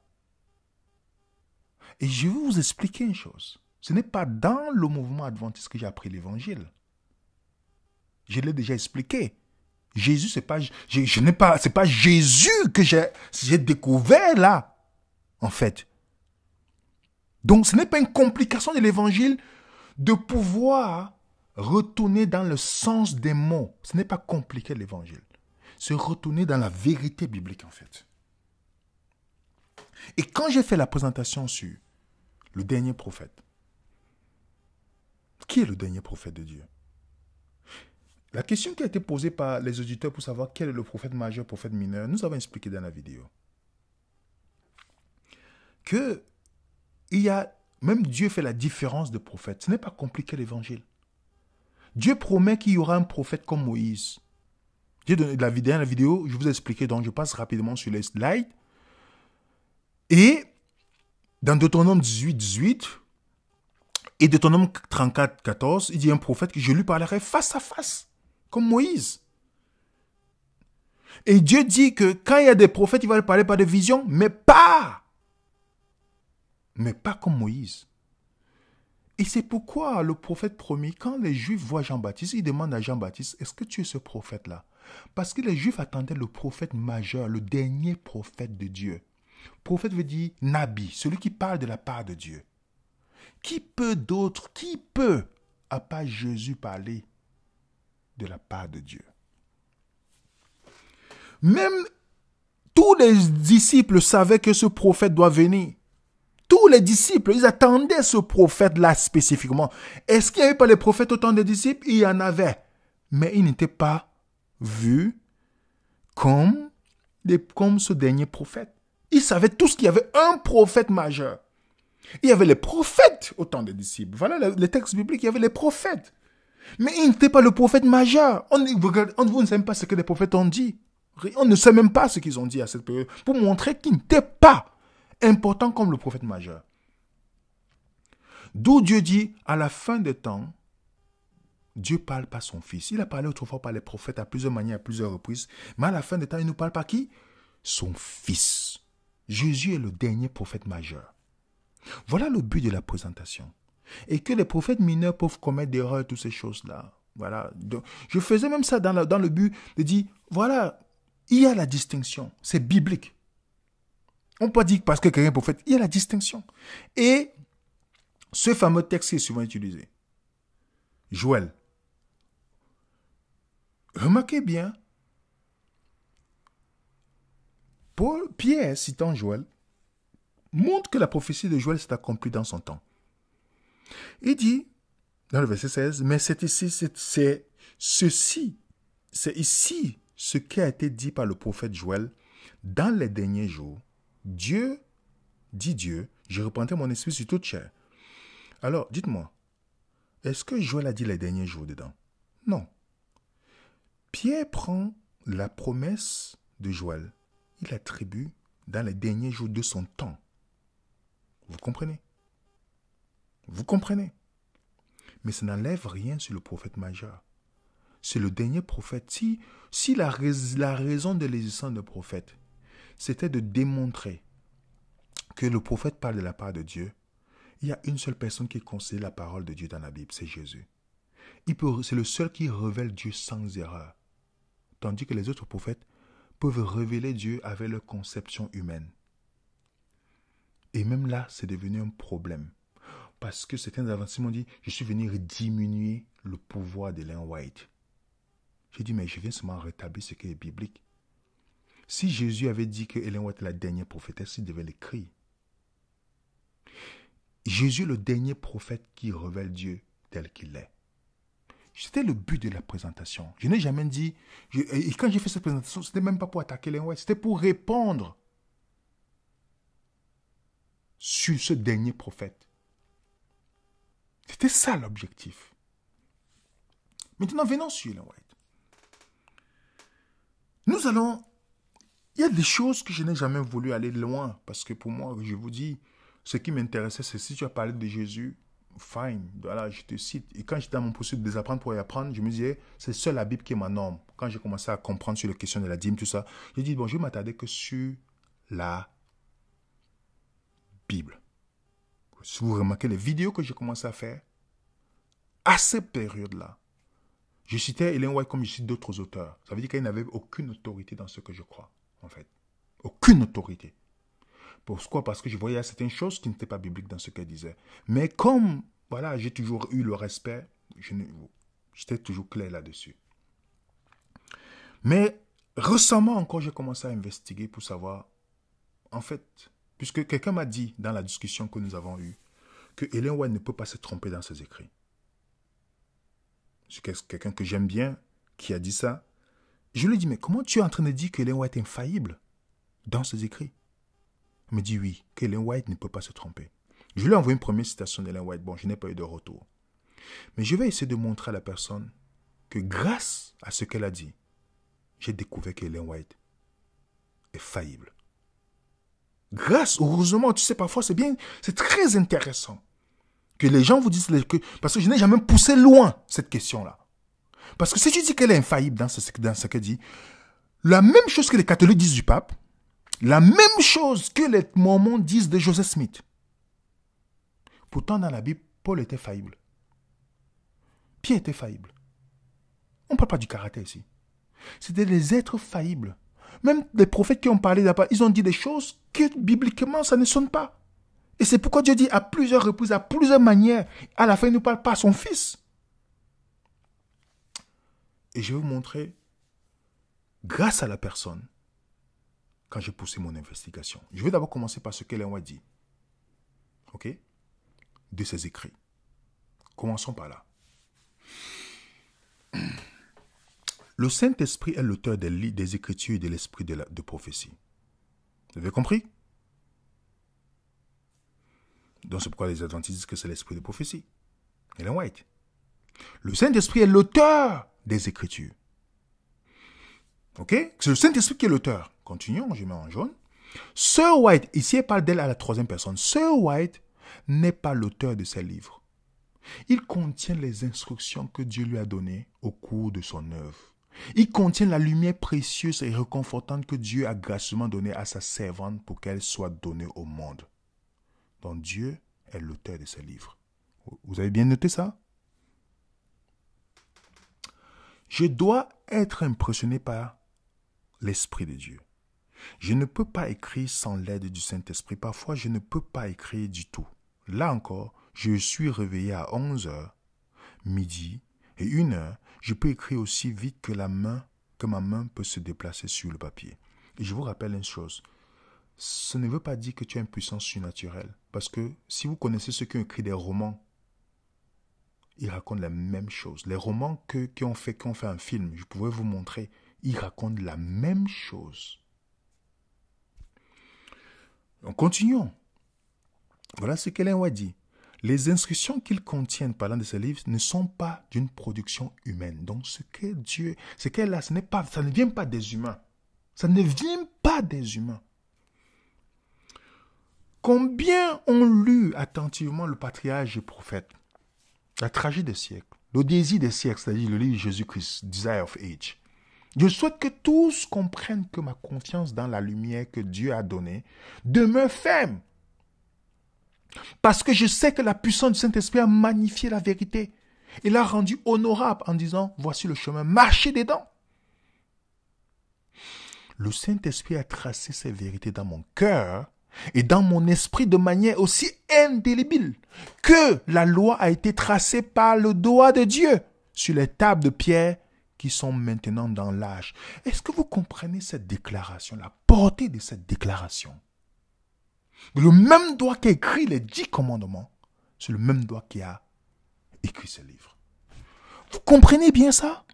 Speaker 1: Et je vais vous expliquer une chose. Ce n'est pas dans le mouvement adventiste que j'ai appris l'évangile. Je l'ai déjà expliqué. Jésus, c'est pas Jésus que j'ai découvert là, en fait. Donc, ce n'est pas une complication de l'évangile de pouvoir retourner dans le sens des mots. Ce n'est pas compliqué l'évangile. C'est retourner dans la vérité biblique, en fait. Et quand j'ai fait la présentation sur le dernier prophète, qui est le dernier prophète de Dieu? La question qui a été posée par les auditeurs pour savoir quel est le prophète majeur, prophète mineur, nous avons expliqué dans la vidéo que même Dieu fait la différence de prophètes. Ce n'est pas compliqué l'évangile. Dieu promet qu'il y aura un prophète comme Moïse. J'ai donné la vidéo, je vous ai expliqué, donc je passe rapidement sur les slides. Et dans Deutéronome 18 et Deutéronome 34:14, il dit un prophète que je lui parlerai face à face, comme Moïse. Et Dieu dit que quand il y a des prophètes, il va lui parler par des visions, mais pas comme Moïse. Et c'est pourquoi le prophète promis, quand les Juifs voient Jean-Baptiste, ils demandent à Jean-Baptiste, est-ce que tu es ce prophète-là? Parce que les Juifs attendaient le prophète majeur, le dernier prophète de Dieu. Prophète veut dire Nabi, celui qui parle de la part de Dieu. Qui peut, à part Jésus, parler de la part de Dieu? Même tous les disciples savaient que ce prophète doit venir. Tous les disciples, ils attendaient ce prophète-là spécifiquement. Est-ce qu'il n'y avait pas les prophètes au temps des disciples? Il y en avait. Mais ils n'étaient pas vus comme ce dernier prophète. Ils savaient tous qu'il y avait un prophète majeur. Il y avait les prophètes au temps des disciples. Voilà les textes bibliques, il y avait les prophètes. Mais il n'était pas le prophète majeur. On ne sait même pas ce que les prophètes ont dit. On ne sait même pas ce qu'ils ont dit à cette période. Pour montrer qu'il n'était pas important comme le prophète majeur. D'où Dieu dit, à la fin des temps, Dieu parle par son Fils. Il a parlé autrefois par les prophètes à plusieurs manières, à plusieurs reprises. Mais à la fin des temps, il nous parle par qui? Son Fils. Jésus est le dernier prophète majeur. Voilà le but de la présentation. Et que les prophètes mineurs peuvent commettre des erreurs, toutes ces choses-là. Voilà. Donc, je faisais même ça dans le but de dire, voilà, il y a la distinction. C'est biblique. On peut dire parce que quelqu'un est prophète, il y a la distinction. Et ce fameux texte qui est souvent utilisé, Joël. Remarquez bien, Pierre, citant Joël, montre que la prophétie de Joël s'est accomplie dans son temps. Il dit, dans le verset 16, mais c'est ici ce qui a été dit par le prophète Joël. Dans les derniers jours, Dieu, je reprendrai mon esprit sur toute chair. Alors, dites-moi, est-ce que Joël a dit les derniers jours dedans? Non. Pierre prend la promesse de Joël, il l'attribue dans les derniers jours de son temps. Vous comprenez? Vous comprenez? Mais ça n'enlève rien sur le prophète majeur. C'est le dernier prophète. Si la raison de l'existence d'un prophète, c'était de démontrer que le prophète parle de la part de Dieu, il y a une seule personne qui conseille la parole de Dieu dans la Bible, c'est Jésus. C'est le seul qui révèle Dieu sans erreur. Tandis que les autres prophètes peuvent révéler Dieu avec leur conception humaine. Et même là, c'est devenu un problème. Parce que certains adventistes m'ont dit, je suis venu diminuer le pouvoir d'Ellen White. J'ai dit, mais je viens seulement rétablir ce qui est biblique. Si Jésus avait dit que Ellen White est la dernière prophétesse, il devait l'écrire. Jésus est le dernier prophète qui révèle Dieu tel qu'il est. C'était le but de la présentation. Je n'ai jamais dit... et quand j'ai fait cette présentation, ce n'était même pas pour attaquer Ellen White, c'était pour répondre sur ce dernier prophète. C'était ça l'objectif. Maintenant, venons sur Ellen White. Nous allons... Il y a des choses que je n'ai jamais voulu aller loin. Parce que pour moi, je vous dis, ce qui m'intéressait, c'est si tu as parlé de Jésus, fine, voilà, je te cite. Et quand j'étais dans mon processus de désapprendre pour y apprendre, je me disais, c'est seule la Bible qui est ma norme. Quand j'ai commencé à comprendre sur les questions de la dîme, tout ça, j'ai dit, bon, je vais m'attarder que sur la Bible. Si vous remarquez les vidéos que j'ai commencé à faire, à cette période-là, je citais Ellen White comme je cite d'autres auteurs. Ça veut dire qu'elle n'avait aucune autorité dans ce que je crois, en fait. Aucune autorité. Pourquoi? Parce que je voyais certaines choses qui n'étaient pas bibliques dans ce qu'elle disait. Mais comme, voilà, j'ai toujours eu le respect, j'étais toujours clair là-dessus. Mais récemment encore, j'ai commencé à investiguer pour savoir, en fait, puisque quelqu'un m'a dit dans la discussion que nous avons eue, que Ellen White ne peut pas se tromper dans ses écrits. C'est quelqu'un que j'aime bien qui a dit ça. Je lui ai dit, mais comment tu es en train de dire qu'Ellen White est infaillible dans ses écrits? Il me dit oui, qu'Ellen White ne peut pas se tromper. Je lui ai envoyé une première citation d'Ellen White. Bon, je n'ai pas eu de retour. Mais je vais essayer de montrer à la personne que grâce à ce qu'elle a dit, j'ai découvert qu'Ellen White est faillible. Grâce, heureusement, tu sais, parfois c'est bien, c'est très intéressant que les gens vous disent que... Parce que je n'ai jamais poussé loin cette question-là. Parce que si tu dis qu'elle est infaillible dans ce qu'elle dit, la même chose que les catholiques disent du pape, la même chose que les mormons disent de Joseph Smith. Pourtant, dans la Bible, Paul était faillible. Pierre était faillible. On ne parle pas du caractère ici. C'était des êtres faillibles. Même les prophètes qui ont parlé d'abord, ils ont dit des choses que bibliquement, ça ne sonne pas. Et c'est pourquoi Dieu dit à plusieurs reprises, à plusieurs manières, à la fin, il ne parle pas à son fils. Et je vais vous montrer, grâce à la personne, quand j'ai poussé mon investigation. Je vais d'abord commencer par ce qu'Ellen White dit. OK? De ses écrits. Commençons par là. Le Saint-Esprit est l'auteur des Écritures et de l'esprit de prophétie. Vous avez compris? Donc c'est pourquoi les adventistes disent que c'est l'esprit de prophétie. Ellen White. Le Saint-Esprit est l'auteur des Écritures. Ok? C'est le Saint-Esprit qui est l'auteur. Continuons, je mets en jaune. Sir White, ici elle parle d'elle à la troisième personne. Sir White n'est pas l'auteur de ces livres. Il contient les instructions que Dieu lui a données au cours de son œuvre. Il contient la lumière précieuse et réconfortante que Dieu a gracieusement donnée à sa servante pour qu'elle soit donnée au monde. Donc Dieu est l'auteur de ces livres. Vous avez bien noté ça? Je dois être impressionné par l'Esprit de Dieu. Je ne peux pas écrire sans l'aide du Saint-Esprit. Parfois, je ne peux pas écrire du tout. Là encore, je suis réveillé à 11h, midi et 1h. Je peux écrire aussi vite que ma main peut se déplacer sur le papier. Et je vous rappelle une chose. Ce ne veut pas dire que tu as une puissance surnaturelle. Parce que si vous connaissez ceux qui ont écrit des romans, ils racontent la même chose. Les romans qui ont fait un film, je pourrais vous montrer, ils racontent la même chose. Donc, continuons. Voilà ce qu'Ellen White dit. Les instructions qu'ils contiennent parlant de ces livres ne sont pas d'une production humaine. Donc, ce qu'elle a, ça ne vient pas des humains. Ça ne vient pas des humains. Combien ont lu attentivement le patriarche et prophète, la tragédie des siècles, le désir des siècles, c'est-à-dire le livre Jésus-Christ, Desire of Age. Je souhaite que tous comprennent que ma confiance dans la lumière que Dieu a donnée demeure ferme. Parce que je sais que la puissance du Saint-Esprit a magnifié la vérité et l'a rendue honorable en disant, voici le chemin, marchez dedans. Le Saint-Esprit a tracé ces vérités dans mon cœur et dans mon esprit de manière aussi indélébile que la loi a été tracée par le doigt de Dieu sur les tables de pierre qui sont maintenant dans l'âge. Est-ce que vous comprenez cette déclaration, la portée de cette déclaration? Le même doigt qui a écrit les 10 commandements, c'est le même doigt qui a écrit ce livre. Vous comprenez bien ça?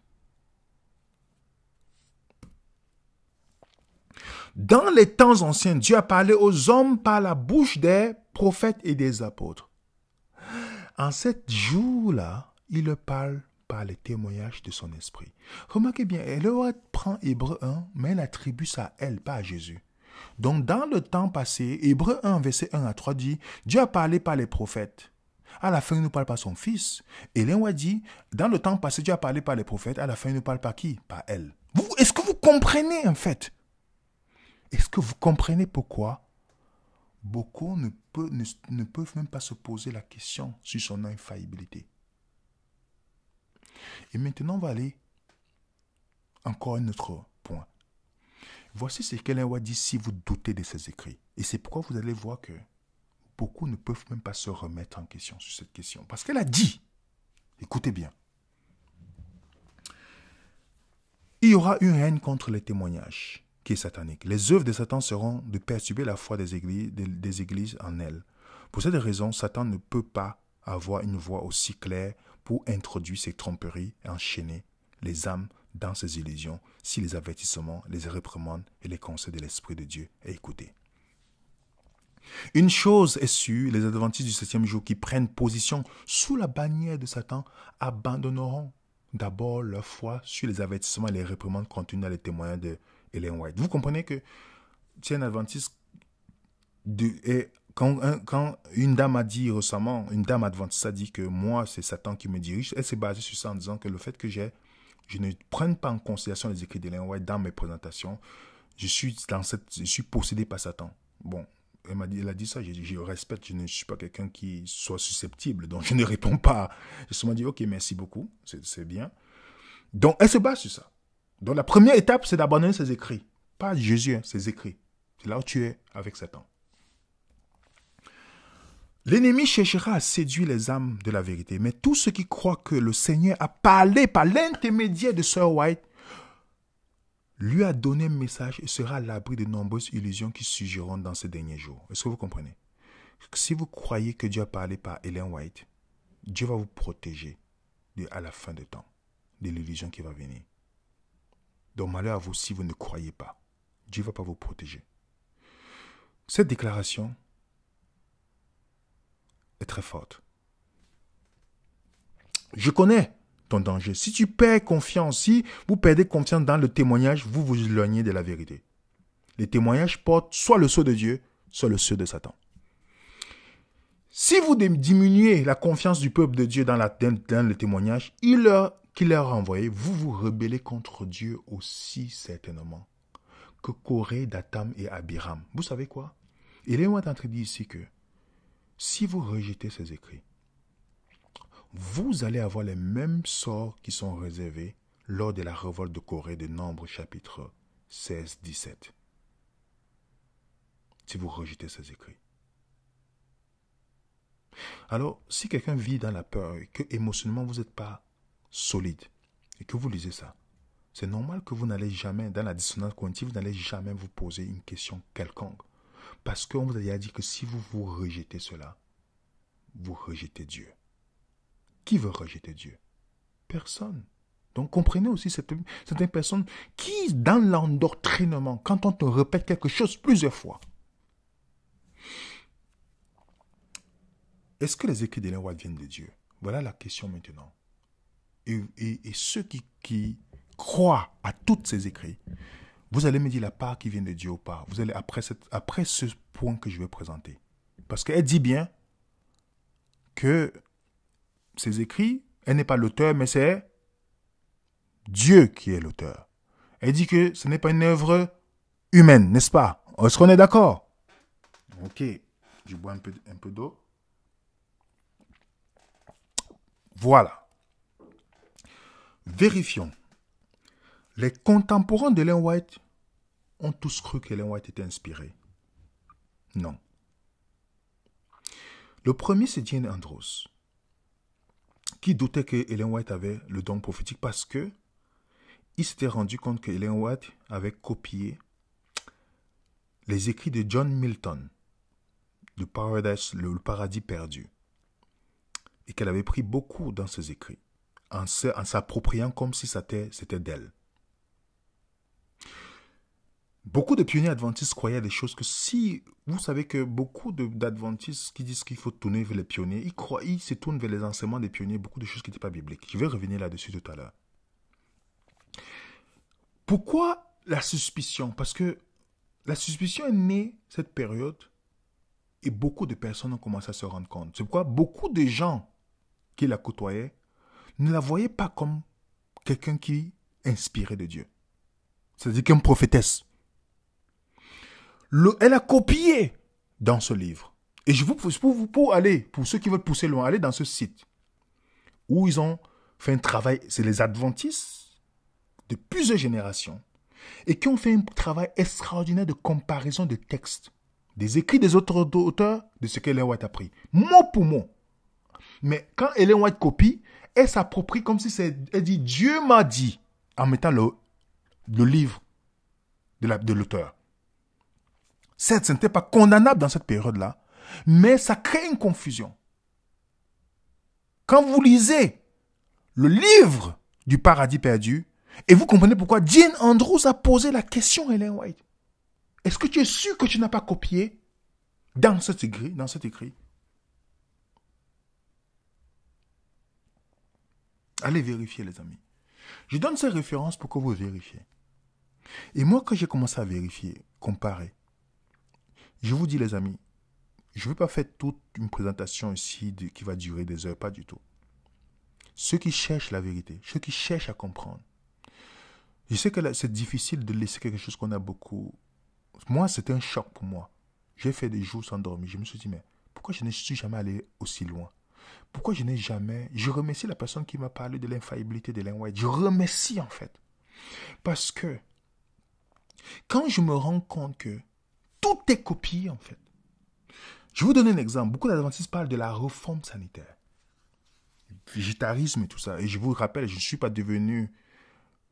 Speaker 1: Dans les temps anciens, Dieu a parlé aux hommes par la bouche des prophètes et des apôtres. En ce jour-là, il leur parle par les témoignages de son esprit. Remarquez bien, Ellen White prend Hébreux 1, mais elle attribue ça à elle, pas à Jésus. Donc, dans le temps passé, Hébreux 1, verset 1 à 3 dit, Dieu a parlé par les prophètes. À la fin, il nous parle par son fils. Ellen White dit, dans le temps passé, Dieu a parlé par les prophètes. À la fin, il nous parle par qui? Par elle. Est-ce que vous comprenez, en fait? Est-ce que vous comprenez pourquoi beaucoup ne peuvent même pas se poser la question sur son infaillibilité? Et maintenant, on va aller encore à un autre point. Voici ce qu'Ellen White dit si vous doutez de ses écrits. Et c'est pourquoi vous allez voir que beaucoup ne peuvent même pas se remettre en question sur cette question. Parce qu'elle a dit, écoutez bien, il y aura une haine contre les témoignages qui est satanique. Les œuvres de Satan seront de perturber la foi des églises en elles. Pour cette raison, Satan ne peut pas avoir une voix aussi claire pour introduire ses tromperies et enchaîner les âmes dans ses illusions si les avertissements, les réprimandes et les conseils de l'Esprit de Dieu est écouté. Une chose est sûre, les adventistes du 7e jour qui prennent position sous la bannière de Satan abandonneront d'abord leur foi sur les avertissements et les réprimandes contenues dans les témoignages de Ellen White. Vous comprenez que c'est un adventiste quand une dame a dit récemment, une dame adventiste a dit que moi c'est Satan qui me dirige, elle s'est basée sur ça en disant que le fait que je ne prenne pas en considération les écrits d'Ellen White dans mes présentations, je suis possédé par Satan. Bon, elle a dit ça, je respecte, je ne suis pas quelqu'un qui soit susceptible, donc je ne réponds pas. Je seulement dit, ok, merci beaucoup, c'est bien. Donc, elle se base sur ça. Donc, la première étape, c'est d'abandonner ses écrits. Pas Jésus, ses écrits. C'est là où tu es avec Satan. L'ennemi cherchera à séduire les âmes de la vérité, mais tous ceux qui croient que le Seigneur a parlé par l'intermédiaire de Sir White, lui a donné un message et sera à l'abri de nombreuses illusions qui surgiront dans ces derniers jours. Est-ce que vous comprenez? Si vous croyez que Dieu a parlé par Ellen White, Dieu va vous protéger à la fin des temps de l'illusion qui va venir. Donc malheur à vous si vous ne croyez pas. Dieu ne va pas vous protéger. Cette déclaration est très forte. Je connais ton danger. Si tu perds confiance, si vous perdez confiance dans le témoignage, vous vous éloignez de la vérité. Les témoignages portent soit le sceau de Dieu, soit le sceau de Satan. Si vous diminuez la confiance du peuple de Dieu dans le témoignage qu'il leur a envoyé, vous vous rebellez contre Dieu aussi certainement que Corée, Datam et Abiram. Vous savez quoi? Il est en train de dire ici que si vous rejetez ces écrits, vous allez avoir les mêmes sorts qui sont réservés lors de la révolte de Corée de Nombre chapitre 16-17. Si vous rejetez ces écrits. Alors, si quelqu'un vit dans la peur et que émotionnellement vous n'êtes pas solide et que vous lisez ça, c'est normal que vous n'allez jamais, dans la dissonance cognitive, vous n'allez jamais vous poser une question quelconque. Parce qu'on vous a déjà dit que si vous rejetez cela, vous rejetez Dieu. Qui veut rejeter Dieu? Personne. Donc comprenez aussi cette personne qui, dans l'endoctrinement, quand on te répète quelque chose plusieurs fois, est-ce que les écrits d'Ellen White viennent de Dieu? Voilà la question maintenant. Et ceux qui croient à tous ces écrits, vous allez me dire la part qui vient de Dieu ou pas. Vous allez après ce point que je vais présenter. Parce qu'elle dit bien que ces écrits, elle n'est pas l'auteur, mais c'est Dieu qui est l'auteur. Elle dit que ce n'est pas une œuvre humaine, n'est-ce pas? Est-ce qu'on est d'accord? Ok, je bois un peu d'eau. Voilà. Vérifions. Les contemporains d'Ellen White ont tous cru qu'Ellen White était inspiré. Non. Le premier, c'est Jane Andrews, qui doutait que Ellen White avait le don prophétique parce que il s'était rendu compte que Ellen White avait copié les écrits de John Milton, le paradis perdu, et qu'elle avait pris beaucoup dans ses écrits, en s'appropriant comme si c'était d'elle. Beaucoup de pionniers adventistes croyaient à des choses que si... Vous savez que beaucoup d'adventistes qui disent qu'il faut tourner vers les pionniers, ils se tournent vers les enseignements des pionniers, beaucoup de choses qui n'étaient pas bibliques. Je vais revenir là-dessus tout à l'heure. Pourquoi la suspicion? Parce que la suspicion est née cette période et beaucoup de personnes ont commencé à se rendre compte. C'est pourquoi beaucoup de gens qui la côtoyaient ne la voyaient pas comme quelqu'un qui inspirait de Dieu. C'est-à-dire comme prophétesse. Elle a copié dans ce livre. Et je vous pour aller, pour ceux qui veulent pousser loin, aller dans ce site où ils ont fait un travail, c'est les adventistes de plusieurs générations et qui ont fait un travail extraordinaire de comparaison de textes, des écrits des autres auteurs, de ce qu'Ellen White a pris, mot pour mot. Mais quand Ellen White copie, elle s'approprie comme si elle dit Dieu m'a dit, en mettant le livre de l'auteur. Certes, ce n'était pas condamnable dans cette période-là, mais ça crée une confusion. Quand vous lisez le livre du paradis perdu, et vous comprenez pourquoi Jane Andrews a posé la question à Ellen White. Est-ce que tu es sûr que tu n'as pas copié dans cet écrit? Allez vérifier, les amis. Je donne ces références pour que vous vérifiez. Et moi, quand j'ai commencé à vérifier, comparer, je vous dis, les amis, je ne vais pas faire toute une présentation ici qui va durer des heures, pas du tout. Ceux qui cherchent la vérité, ceux qui cherchent à comprendre. Je sais que c'est difficile de laisser quelque chose qu'on a beaucoup. Moi, c'était un choc pour moi. J'ai fait des jours sans dormir. Je me suis dit, mais pourquoi je ne suis jamais allé aussi loin? Pourquoi je n'ai jamais... Je remercie la personne qui m'a parlé de l'infaillibilité d'Ellen White. Je remercie, en fait. Parce que quand je me rends compte que tout est copié, en fait. Je vais vous donner un exemple. Beaucoup d'adventistes parlent de la réforme sanitaire. Végétarisme et tout ça. Et je vous rappelle, je ne suis pas devenu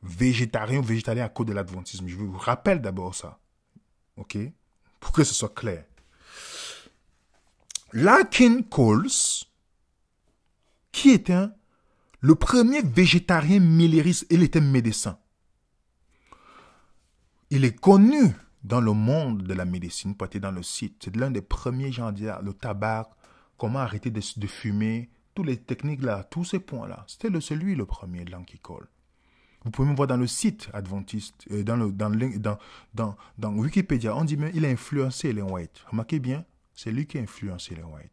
Speaker 1: végétarien ou végétalien à cause de l'adventisme. Je vous rappelle d'abord ça. OK? Pour que ce soit clair. Larkin Coles, qui était le premier végétarien millériste, il était médecin. Il est connu dans le monde de la médecine, peut-être dans le site. C'est l'un des premiers gens à dire le tabac, comment arrêter de fumer, toutes les techniques là, tous ces points-là. C'était celui le premier, Larkin Coles. Vous pouvez me voir dans le site adventiste, dans Wikipédia, on dit même qu'il a influencé Ellen White. Remarquez bien, c'est lui qui a influencé Ellen White.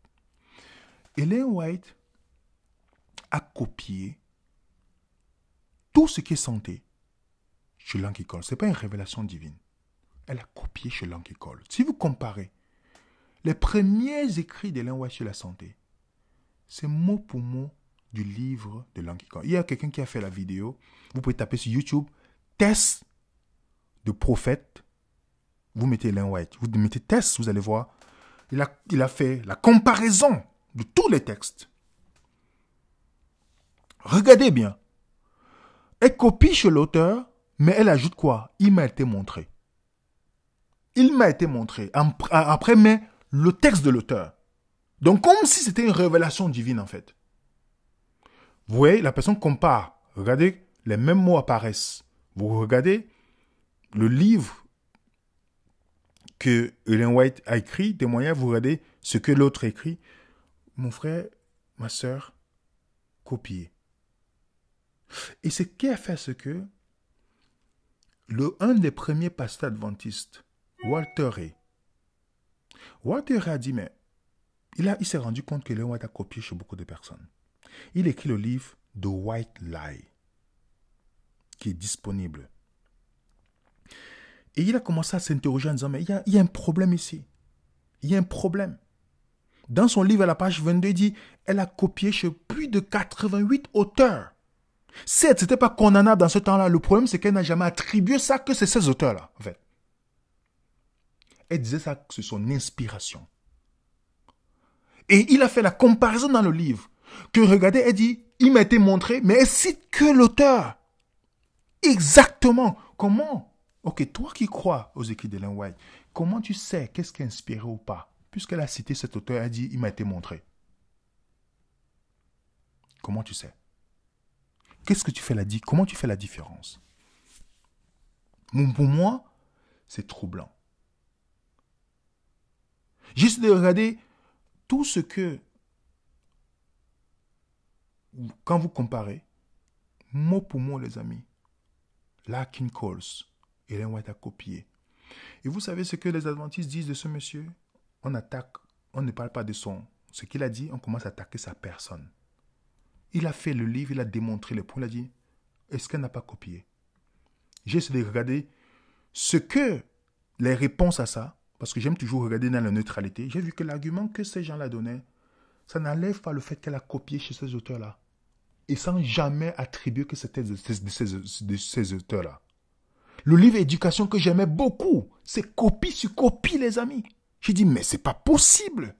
Speaker 1: Ellen White a copié tout ce qui est santé chez Larkin Coles. Ce n'est pas une révélation divine. Elle a copié chez Larkin Coles. Si vous comparez les premiers écrits d'Ellen White sur la santé, c'est mot pour mot du livre de Larkin Coles. Il y a quelqu'un qui a fait la vidéo. Vous pouvez taper sur YouTube, test de prophète. Vous mettez Ellen White. Vous mettez test, vous allez voir. Il a fait la comparaison de tous les textes. Regardez bien. Elle copie chez l'auteur, mais elle ajoute quoi? Il m'a été montré. Il m'a été montré. Après, mais le texte de l'auteur. Donc, comme si c'était une révélation divine, en fait. Vous voyez, la personne compare. Regardez, les mêmes mots apparaissent. Vous regardez le livre que Ellen White a écrit, témoignage, vous regardez ce que l'autre écrit. Mon frère, ma soeur, copier. Et ce qui a fait ce que un des premiers pasteurs adventistes, Walter Ray a dit, mais il s'est rendu compte que Ellen White a copié chez beaucoup de personnes. Il écrit le livre The White Lie, qui est disponible. Et il a commencé à s'interroger en disant, mais il y a un problème ici. Il y a un problème. Dans son livre, à la page 22, il dit, elle a copié chez plus de 88 auteurs. Certes, ce n'était pas condamnable dans ce temps-là. Le problème, c'est qu'elle n'a jamais attribué ça que c'est ces auteurs-là, en fait. Elle disait ça que c'est son inspiration. Et il a fait la comparaison dans le livre. Que regardez, elle dit, il m'a été montré, mais elle cite que l'auteur. Exactement. Comment? Ok, toi qui crois aux écrits d'Ellen White, comment tu sais qu'est-ce qui est inspiré ou pas? Puisqu'elle a cité cet auteur, elle dit, il m'a été montré. Comment tu sais? Qu'est-ce que tu fais comment tu fais la différence? Pour moi, c'est troublant. Juste de regarder tout ce que, quand vous comparez, mot pour mot, les amis, Larkin Coles, Ellen White a copié. Et vous savez ce que les adventistes disent de ce monsieur? On attaque, on ne parle pas de ce qu'il a dit, on commence à attaquer sa personne. Il a fait le livre, il a démontré les points, il a dit, est-ce qu'elle n'a pas copié? J'ai essayé de regarder ce que les réponses à ça, parce que j'aime toujours regarder dans la neutralité, j'ai vu que l'argument que ces gens-là donnaient, ça n'enlève pas le fait qu'elle a copié chez ces auteurs-là. Et sans jamais attribuer que c'était de ces auteurs-là. Le livre Éducation que j'aimais beaucoup, c'est copie sur copie, les amis. J'ai dit, mais c'est pas possible.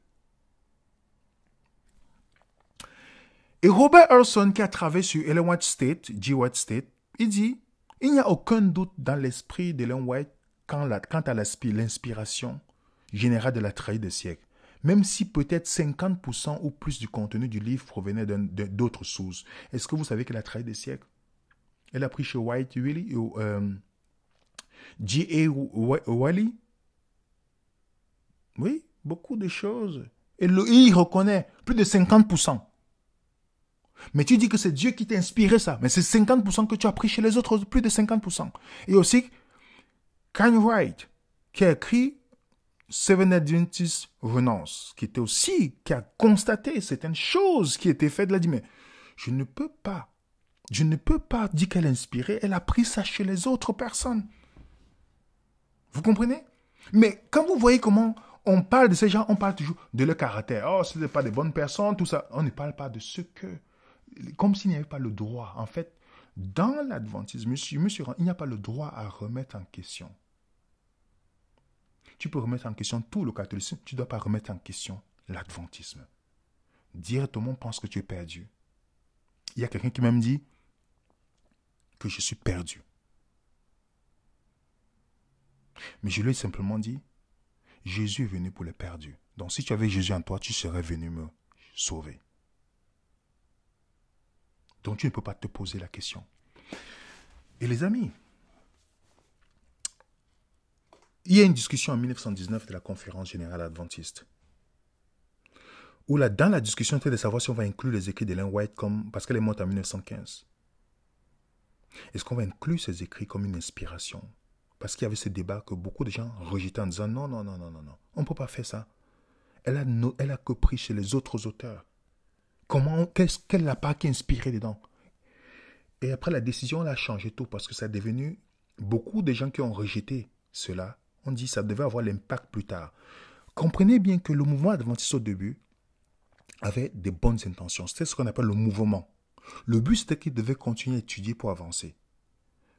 Speaker 1: Et Robert Olson, qui a travaillé sur Ellen White State, G. White State, il dit, il n'y a aucun doute dans l'esprit d'Ellen White quant à l'inspiration générale de la trahie des siècles. Même si peut-être 50% ou plus du contenu du livre provenait d'autres sources. Est-ce que vous savez qu'elle a trahi des siècles? Elle a pris chez White, Willie, G.A. Wiley. Oui, beaucoup de choses. Et il reconnaît plus de 50%. Mais tu dis que c'est Dieu qui t'a inspiré ça. Mais c'est 50% que tu as pris chez les autres, plus de 50%. Et aussi, Kanye Wright, qui a écrit Seven Adventist Renonce, qui a constaté certaines choses qui étaient faites. Il a dit, mais je ne peux pas dire qu'elle est inspirée. Elle a pris ça chez les autres personnes. Vous comprenez? Mais quand vous voyez comment on parle de ces gens, on parle toujours de leur caractère. Oh, ce n'est pas des bonnes personnes, tout ça. On ne parle pas de ce que... Comme s'il n'y avait pas le droit. En fait, dans l'adventisme, il n'y a pas le droit à remettre en question. Tu peux remettre en question tout le catholicisme, tu ne dois pas remettre en question l'adventisme. Dire tout le monde pense que tu es perdu. Il y a quelqu'un qui m'a dit que je suis perdu. Mais je lui ai simplement dit, Jésus est venu pour les perdus. Donc si tu avais Jésus en toi, tu serais venu me sauver. Donc tu ne peux pas te poser la question. Et les amis, il y a une discussion en 1919 de la conférence générale adventiste. Où dans la discussion, c'était de savoir si on va inclure les écrits d'Ellen White parce qu'elle est morte en 1915. Est-ce qu'on va inclure ces écrits comme une inspiration? Parce qu'il y avait ce débat que beaucoup de gens rejetaient en disant non, on ne peut pas faire ça. Elle a que pris chez les autres auteurs. Quelle n'a pas qui inspiré dedans? Et après la décision, elle a changé tout parce que ça est devenu beaucoup de gens qui ont rejeté cela. On dit que ça devait avoir l'impact plus tard. Comprenez bien que le mouvement adventiste au début avait des bonnes intentions. C'était ce qu'on appelle le mouvement. Le but, c'était qu'il devait continuer à étudier pour avancer.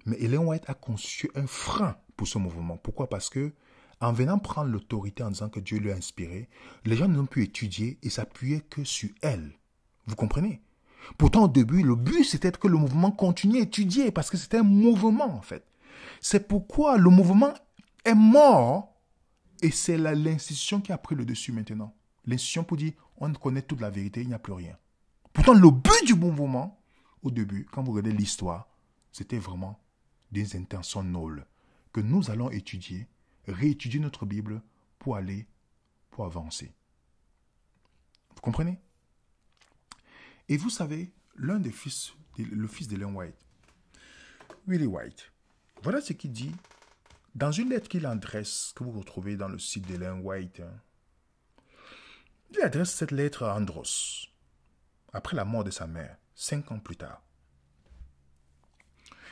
Speaker 1: Mais Ellen White a conçu un frein pour ce mouvement. Pourquoi? Parce que en venant prendre l'autorité en disant que Dieu lui a inspiré, les gens n'ont pu étudier et s'appuyer que sur elle. Vous comprenez? Pourtant, au début, le but, c'était que le mouvement continue à étudier parce que c'était un mouvement, en fait. C'est pourquoi le mouvement est mort et c'est l'institution qui a pris le dessus maintenant. L'institution pour dire, on connaît toute la vérité, il n'y a plus rien. Pourtant, le but du mouvement, au début, quand vous regardez l'histoire, c'était vraiment des intentions nulles que nous allons étudier, réétudier notre Bible pour avancer. Vous comprenez? Et vous savez, le fils d'Ellen White, Willie White, voilà ce qu'il dit dans une lettre qu'il adresse, que vous retrouvez dans le site d'Ellen White. Il adresse cette lettre à Andros, après la mort de sa mère, 5 ans plus tard.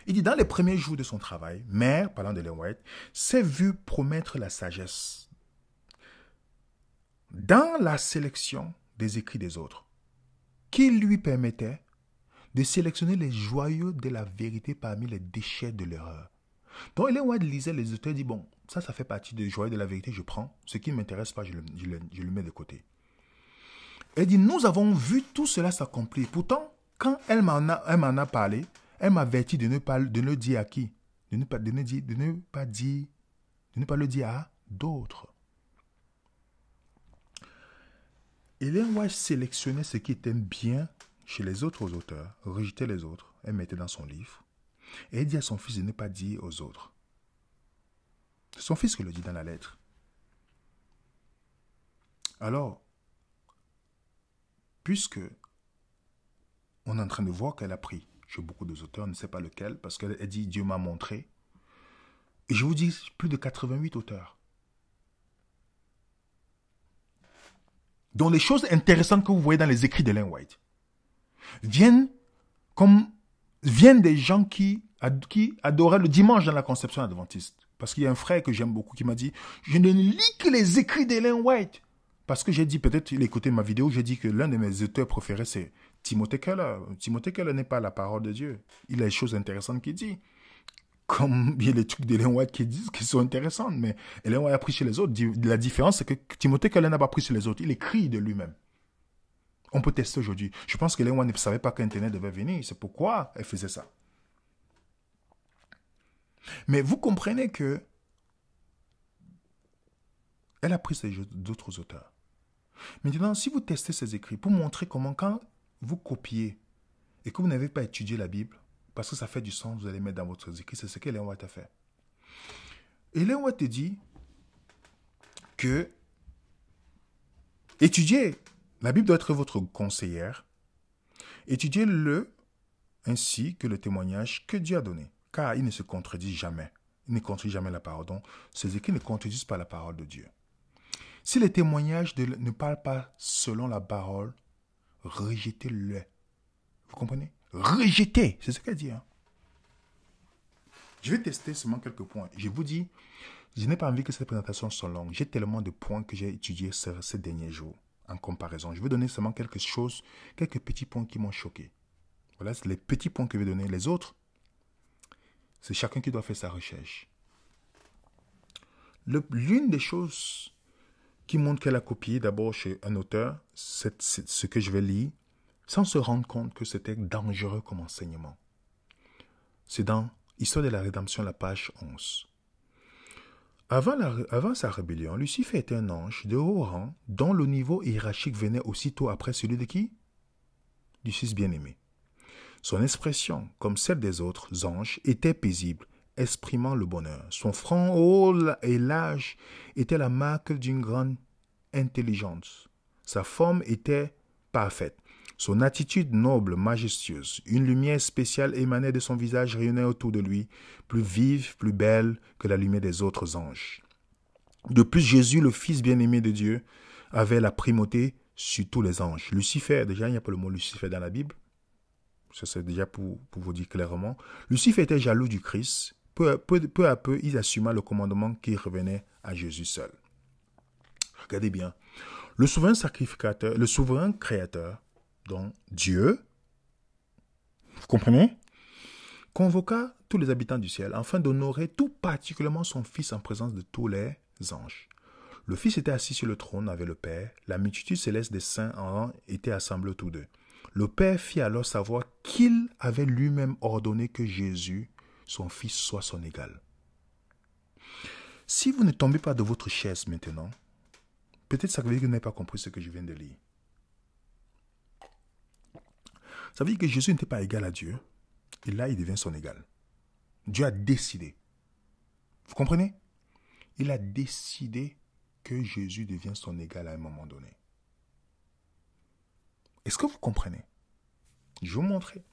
Speaker 1: Il dit, dans les premiers jours de son travail, mère, parlant d'Ellen White, s'est vue promettre la sagesse dans la sélection des écrits des autres, qui lui permettait de sélectionner les joyaux de la vérité parmi les déchets de l'erreur. Donc Ellen White lisait les auteurs et dit, bon, ça fait partie des joyaux de la vérité, je prends. Ce qui ne m'intéresse pas, je le mets de côté. Elle dit, nous avons vu tout cela s'accomplir. Pourtant, quand elle m'en a parlé, elle m'a averti de ne pas le dire à qui? De ne pas le dire à d'autres. Ellen White sélectionnait ce qui était bien chez les autres auteurs, rejetait les autres, elle mettait dans son livre. Et elle dit à son fils de ne pas dire aux autres. C'est son fils qui le dit dans la lettre. Alors, puisque on est en train de voir qu'elle a pris chez beaucoup d'autres auteurs, on ne sait pas lequel, parce qu'elle dit Dieu m'a montré. Et je vous dis, plus de 88 auteurs. dont les choses intéressantes que vous voyez dans les écrits d'Ellen White viennent des gens qui adoraient le dimanche dans la conception adventiste. Parce qu'il y a un frère que j'aime beaucoup qui m'a dit « Je ne lis que les écrits d'Ellen White ». Parce que j'ai dit, peut-être il écoutait ma vidéo, j'ai dit que l'un de mes auteurs préférés, c'est Timothée Keller. Timothée Keller n'est pas la parole de Dieu. Il a des choses intéressantes qu'il dit. Comme il y a les trucs d'Ellen White qui sont intéressantes, mais Ellen White a pris chez les autres. La différence, c'est que Timothée Keller n'a pas pris chez les autres. Il écrit de lui-même. On peut tester aujourd'hui. Je pense qu'Ellen White ne savait pas qu'Internet devait venir. C'est pourquoi elle faisait ça. Mais vous comprenez que elle a pris d'autres auteurs. Maintenant, si vous testez ces écrits pour montrer comment, quand vous copiez et que vous n'avez pas étudié la Bible, parce que ça fait du sens, vous allez mettre dans votre écrit, c'est ce qu'Ellen White a fait. Ellen White dit que étudiez, la Bible doit être votre conseillère, étudiez-le ainsi que le témoignage que Dieu a donné, car il ne se contredit jamais. Il ne contredit jamais la parole. Donc, ces écrits ne contredisent pas la parole de Dieu. Si les témoignages ne parlent pas selon la parole, rejetez-le. Vous comprenez? Rejetez, c'est ce qu'elle dit. Hein. Je vais tester seulement quelques points. Je vous dis, je n'ai pas envie que cette présentation soit longue. J'ai tellement de points que j'ai étudiés ces derniers jours en comparaison. Je vais donner seulement quelques petits points qui m'ont choqué. Voilà, c'est les petits points que je vais donner. Les autres, c'est chacun qui doit faire sa recherche. L'une des choses qui montre qu'elle a copié d'abord chez un auteur, c'est ce que je vais lire, sans se rendre compte que c'était dangereux comme enseignement. C'est dans Histoire de la rédemption, la page 11. Avant sa rébellion, Lucifer était un ange de haut rang dont le niveau hiérarchique venait aussitôt après celui de qui? Du Fils bien-aimé. Son expression, comme celle des autres anges, était paisible, exprimant le bonheur. Son front haut et large était la marque d'une grande intelligence. Sa forme était parfaite. Son attitude noble, majestueuse, une lumière spéciale émanait de son visage, rayonnait autour de lui, plus vive, plus belle que la lumière des autres anges. De plus, Jésus, le Fils bien-aimé de Dieu, avait la primauté sur tous les anges. Lucifer, déjà il n'y a pas le mot Lucifer dans la Bible, ça c'est déjà pour vous dire clairement. Lucifer était jaloux du Christ. Peu à peu, il assuma le commandement qui revenait à Jésus seul. Regardez bien. Le souverain sacrificateur, le souverain créateur, donc Dieu, vous comprenez, convoqua tous les habitants du ciel afin d'honorer tout particulièrement son Fils en présence de tous les anges. Le Fils était assis sur le trône avec le Père. La multitude céleste des saints en rang était assemblée autour d'eux. Le Père fit alors savoir qu'il avait lui-même ordonné que Jésus, son Fils, soit son égal. Si vous ne tombez pas de votre chaise maintenant, peut-être ça veut dire que vous n'avez pas compris ce que je viens de lire. Ça veut dire que Jésus n'était pas égal à Dieu, et là il devient son égal. Dieu a décidé. Vous comprenez? Il a décidé que Jésus devienne son égal à un moment donné. Est-ce que vous comprenez? Je vais vous montrer.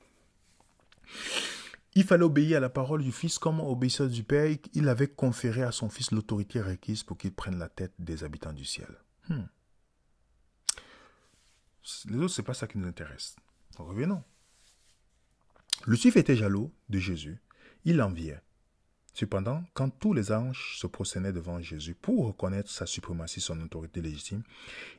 Speaker 1: Il fallait obéir à la parole du Fils comme obéisseur du Père. Il avait conféré à son Fils l'autorité requise pour qu'il prenne la tête des habitants du ciel. Les autres, ce n'est pas ça qui nous intéresse. Revenons. Lucifer était jaloux de Jésus. Il l'enviait. Cependant, quand tous les anges se prosternaient devant Jésus pour reconnaître sa suprématie, son autorité légitime,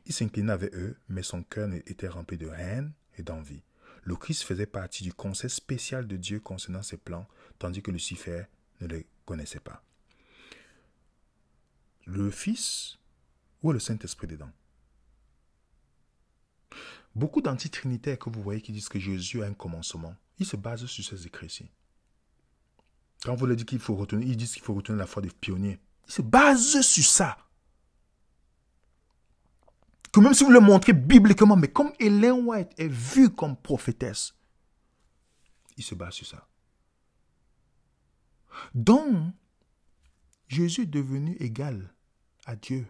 Speaker 1: il s'inclinait avec eux, mais son cœur était rempli de haine et d'envie. Le Christ faisait partie du conseil spécial de Dieu concernant ses plans, tandis que Lucifer ne les connaissait pas. Le Fils, où est le Saint-Esprit dedans? Beaucoup d'antitrinitaires que vous voyez qui disent que Jésus a un commencement, ils se basent sur ces écrits-ci. Quand vous leur dites qu'il faut retourner, ils disent qu'il faut retourner la foi des pionniers. Ils se basent sur ça. Que même si vous le montrez bibliquement, mais comme Ellen White est vue comme prophétesse, il se base sur ça. Donc, Jésus est devenu égal à Dieu.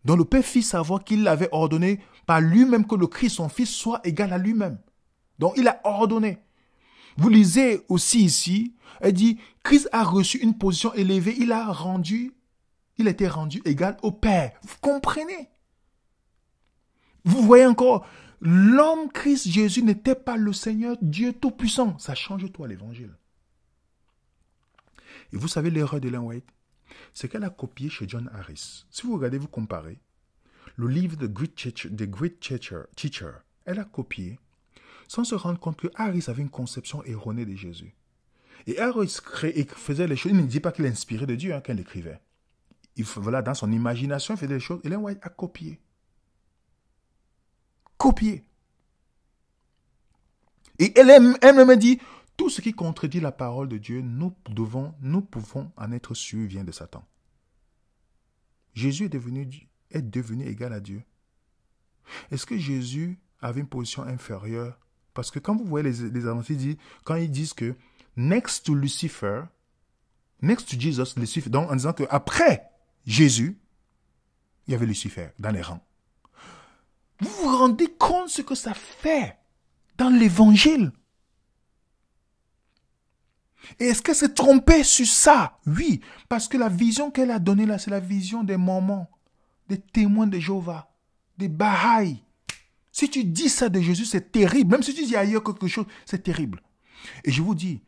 Speaker 1: Donc le Père fit savoir qu'il avait ordonné par lui-même que le Christ, son Fils, soit égal à lui-même. Donc il a ordonné. Vous lisez aussi ici, elle dit, Christ a reçu une position élevée, il était rendu égal au Père. Vous comprenez? Vous voyez encore, l'homme Christ Jésus n'était pas le Seigneur Dieu Tout-Puissant. Ça change tout à l'évangile. Et vous savez l'erreur de Ellen White? C'est qu'elle a copié chez John Harris. Si vous regardez, vous comparez, le livre The Great Teacher, elle a copié sans se rendre compte que Harris avait une conception erronée de Jésus. Et Harris faisait les choses, il ne dit pas qu'il est inspiré de Dieu quand il écrivait. Voilà, dans son imagination, il faisait des choses. Ellen White a copié. Copié. Et elle-même dit, tout ce qui contredit la parole de Dieu, nous pouvons en être sûrs, vient de Satan. Jésus est devenu égal à Dieu. Est-ce que Jésus avait une position inférieure? Parce que quand vous voyez les adventistes, quand ils disent que next to Lucifer, next to Jesus, Lucifer, donc en disant qu'après Jésus, il y avait Lucifer dans les rangs. Vous vous rendez compte ce que ça fait dans l'évangile? Et est-ce qu'elle s'est trompée sur ça? Oui, parce que la vision qu'elle a donnée là, c'est la vision des Mormons, des témoins de Jéhovah, des Bahaïs. Si tu dis ça de Jésus, c'est terrible. Même si tu dis ailleurs quelque chose, c'est terrible. Et je vous dis,